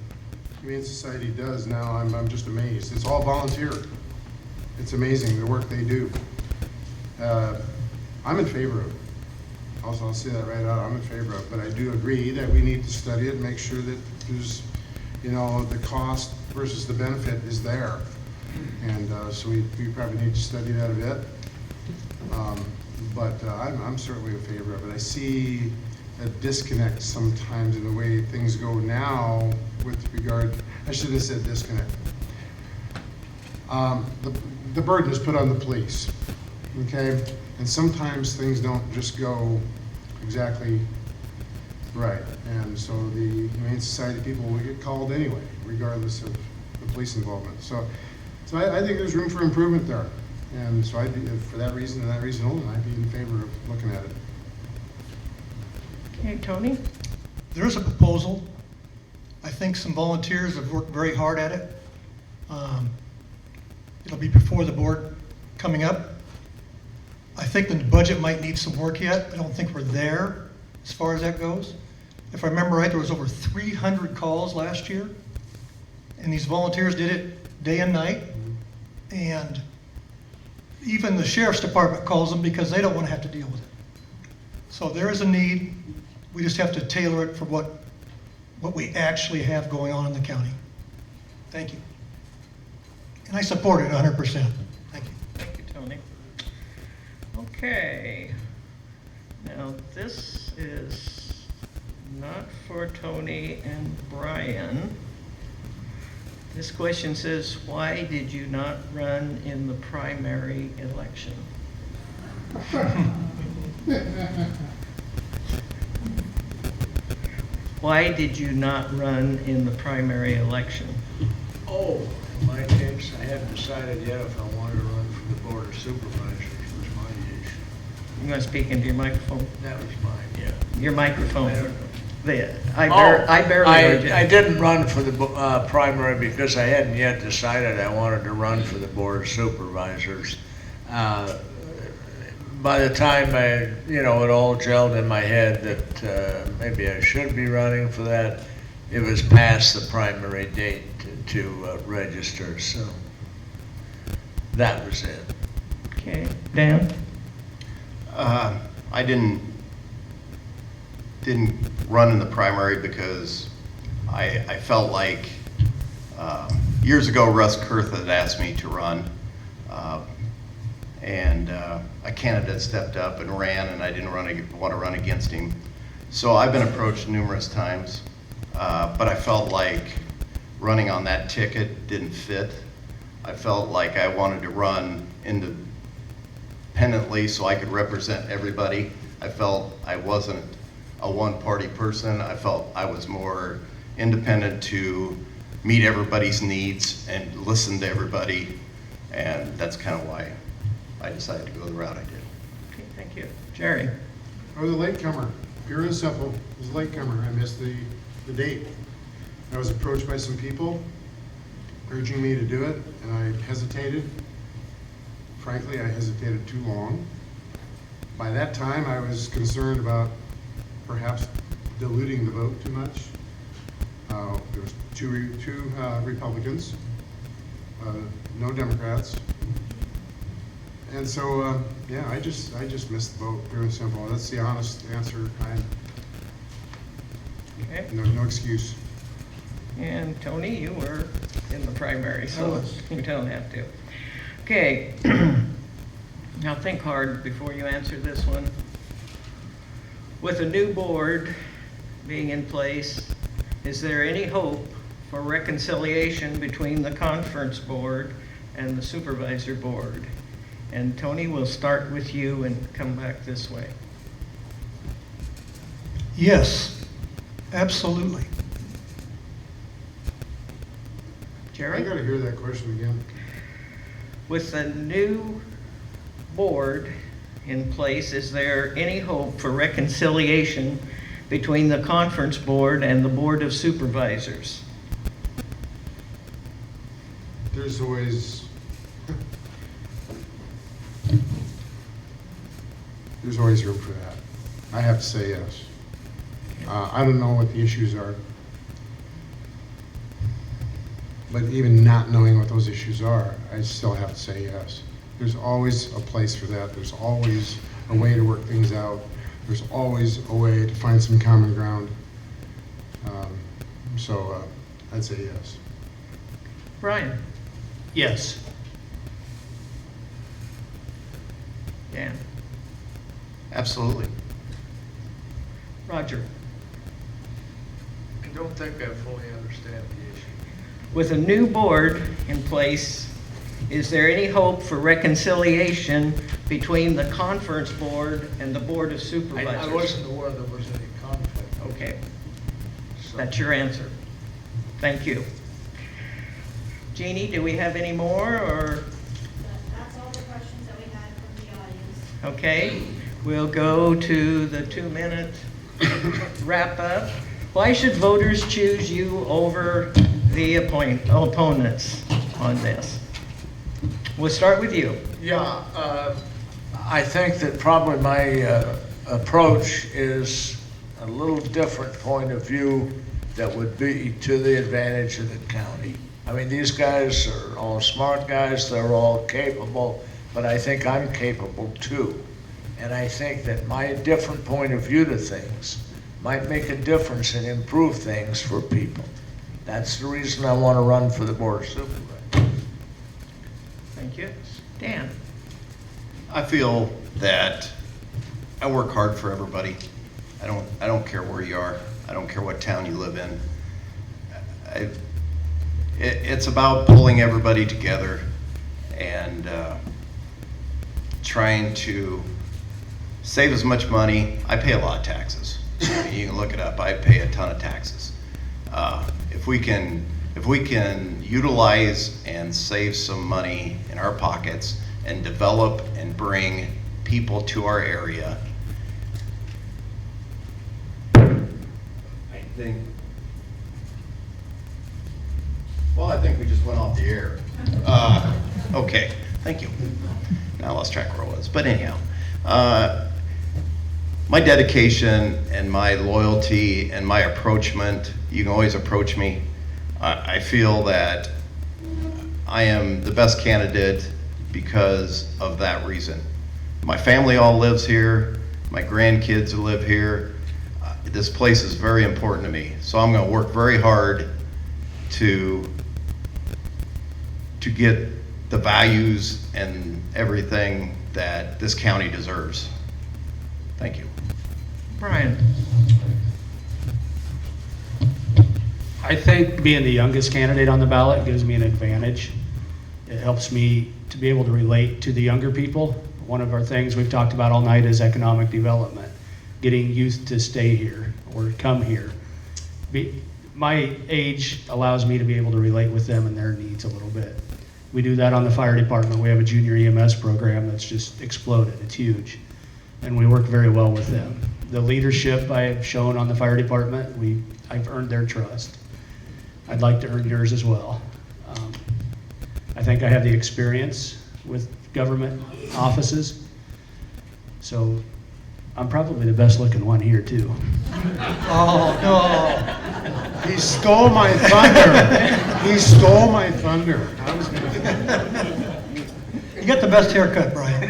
Humane Society does now, I'm just amazed. It's all volunteer. It's amazing the work they do. I'm in favor of it. Also, I'll say that right out, I'm in favor of it, but I do agree that we need to study it and make sure that there's, the cost versus the benefit is there. And so we probably need to study that a bit. But I'm certainly in favor of it. I see a disconnect sometimes in the way things go now with regard, I should have said disconnect. The burden is put on the police, okay? And sometimes things don't just go exactly right. And so the Humane Society people will get called anyway, regardless of the police involvement. So I think there's room for improvement there. And so I'd be, for that reason and that reason only, I'd be in favor of looking at it. Okay, Tony? There's a proposal. I think some volunteers have worked very hard at it. It'll be before the board coming up. I think the budget might need some work yet. I don't think we're there as far as that goes. If I remember right, there was over 300 calls last year, and these volunteers did it day and night. And even the sheriff's department calls them because they don't want to have to deal with it. So there is a need. We just have to tailor it for what we actually have going on in the county. Thank you. And I support it 100%. Thank you. Thank you, Tony. Okay. Now, this is not for Tony and Brian. This question says, why did you not run in the primary election? why did you not run in the primary election? Oh, in my case, I hadn't decided yet if I wanted to run for the Board of Supervisors was my issue. You want to speak into your microphone? That was mine, yeah. Your microphone. I don't know. I barely heard you. I didn't run for the primary because I hadn't yet decided I wanted to run for the Board of Supervisors. By the time it all gelled in my head that maybe I should be running for that, it was past the primary date to register, so that was it. Okay, Dan? I didn't run in the primary because I felt like years ago Russ Kurth had asked me to run, and a candidate stepped up and ran, and I didn't want to run against him. So I've been approached numerous times, but I felt like running on that ticket didn't fit. I felt like I wanted to run independently so I could represent everybody. I felt I wasn't a one-party person. I felt I was more independent to meet everybody's needs and listen to everybody, and that's kind of why I decided to go the route I did. Okay, thank you. Jerry? I was a latecomer, pure and simple. I was a latecomer. I missed the date. I was approached by some people urging me to do it, and I hesitated. Frankly, I hesitated too long. By that time, I was concerned about perhaps diluting the vote too much. There was two Republicans, no Democrats. And so, yeah, I just missed the vote, pure and simple. That's the honest answer. Okay. No excuse. And Tony, you were in the primary, so you don't have to. Okay. Now think hard before you answer this one. With a new board being in place, is there any hope for reconciliation between the conference board and the supervisor board? And Tony, we'll start with you and come back this way. Yes, absolutely. Jerry? I gotta hear that question again. With the new board in place, is there any hope for reconciliation between the conference board and the board of supervisors? There's always room for that. I have to say yes. I don't know what the issues are, but even not knowing what those issues are, I still have to say yes. There's always a place for that. There's always a way to work things out. There's always a way to find some common ground. So I'd say yes. Brian? Yes. Dan? Absolutely. Roger? I don't think I fully understand the issue. With a new board in place, is there any hope for reconciliation between the conference board and the board of supervisors? I wasn't aware there was any conflict. Okay, So- that's your answer. Thank you. Jeannie, do we have any more, or? That's all the questions that we had from the audience. Okay, we'll go to the 2-minute wrap up. Why should voters choose you over the opponents on this? We'll start with you. Yeah, I think that probably my approach is a little different point of view that would be to the advantage of the county. I mean, these guys are all smart guys, they're all capable, but I think I'm capable too. And I think that my different point of view to things might make a difference and improve things for people. That's the reason I want to run for the Board of Supervisors. Thank you. Dan? I feel that I work hard for everybody. I don't care where you are. I don't care what town you live in. It's about pulling everybody together and trying to save as much money. I pay a lot of taxes. You can look it up. I pay a ton of taxes. If we can utilize and save some money in our pockets and develop and bring people to our area, I think we just went off the air. Okay, thank you. Now I lost track where I was, but anyhow, my dedication and my loyalty and my approachment, you can always approach me. I feel that I am the best candidate because of that reason. My family all lives here. My grandkids live here. This place is very important to me, so I'm going to work very hard to get the values and everything that this county deserves. Thank you. Brian? I think being the youngest candidate on the ballot gives me an advantage. It helps me to be able to relate to the younger people. One of our things we've talked about all night is economic development, getting youth to stay here or come here. My age allows me to be able to relate with them and their needs a little bit. We do that on the fire department. We have a junior EMS program that's just exploded. It's huge. And we work very well with them. The leadership I have shown on the fire department, I've earned their trust. I'd like to earn yours as well. I think I have the experience with government offices. So I'm probably the best looking one here too. Oh, no. He stole my thunder. He stole my thunder. I was gonna... You got the best haircut, Brian.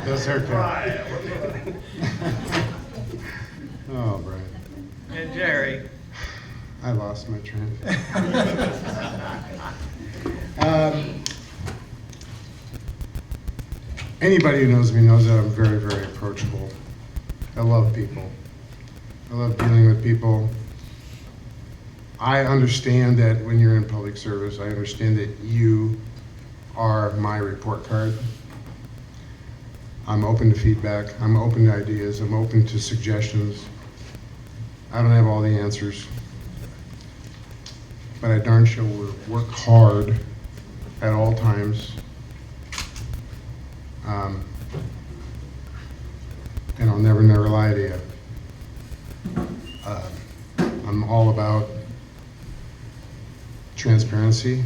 Best haircut. Oh, Brian. And Jerry? I lost my train. Anybody who knows me knows that I'm very, very approachable. I love people. I love dealing with people. I understand that when you're in public service, I understand that you are my report card. I'm open to feedback. I'm open to ideas. I'm open to suggestions. I don't have all the answers, but I darn sure will work hard at all times. And I'll never lie to you. I'm all about transparency,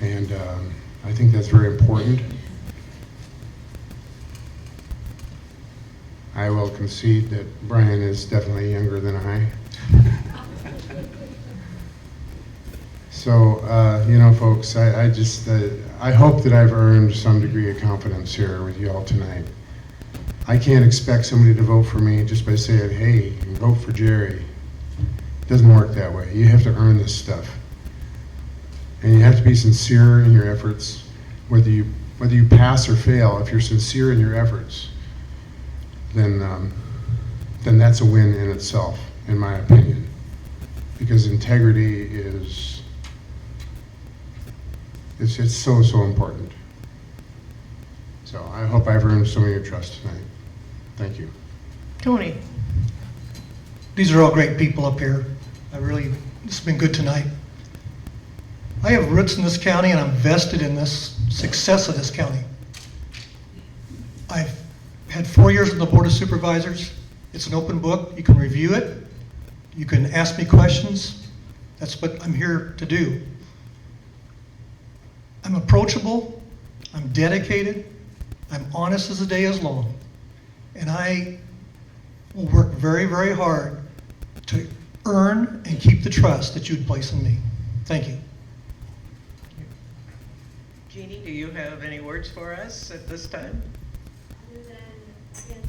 and I think that's very important. I will concede that Brian is definitely younger than I. So, you know, folks, I just, I hope that I've earned some degree of confidence here with you all tonight. I can't expect somebody to vote for me just by saying, hey, vote for Jerry. It doesn't work that way. You have to earn this stuff. And you have to be sincere in your efforts, whether you pass or fail. If you're sincere in your efforts, then that's a win in itself, in my opinion. Because integrity is, it's so important. So I hope I've earned some of your trust tonight. Thank you. Tony? These are all great people up here. This has been good tonight. I have roots in this county and I'm vested in this success of this county. I've had 4 years on the Board of Supervisors. It's an open book. You can review it. You can ask me questions. That's what I'm here to do. I'm approachable. I'm dedicated. I'm honest as the day is long. And I will work very, very hard to earn and keep the trust that you'd place in me. Thank you. Jeannie, do you have any words for us at this time? Other than, again,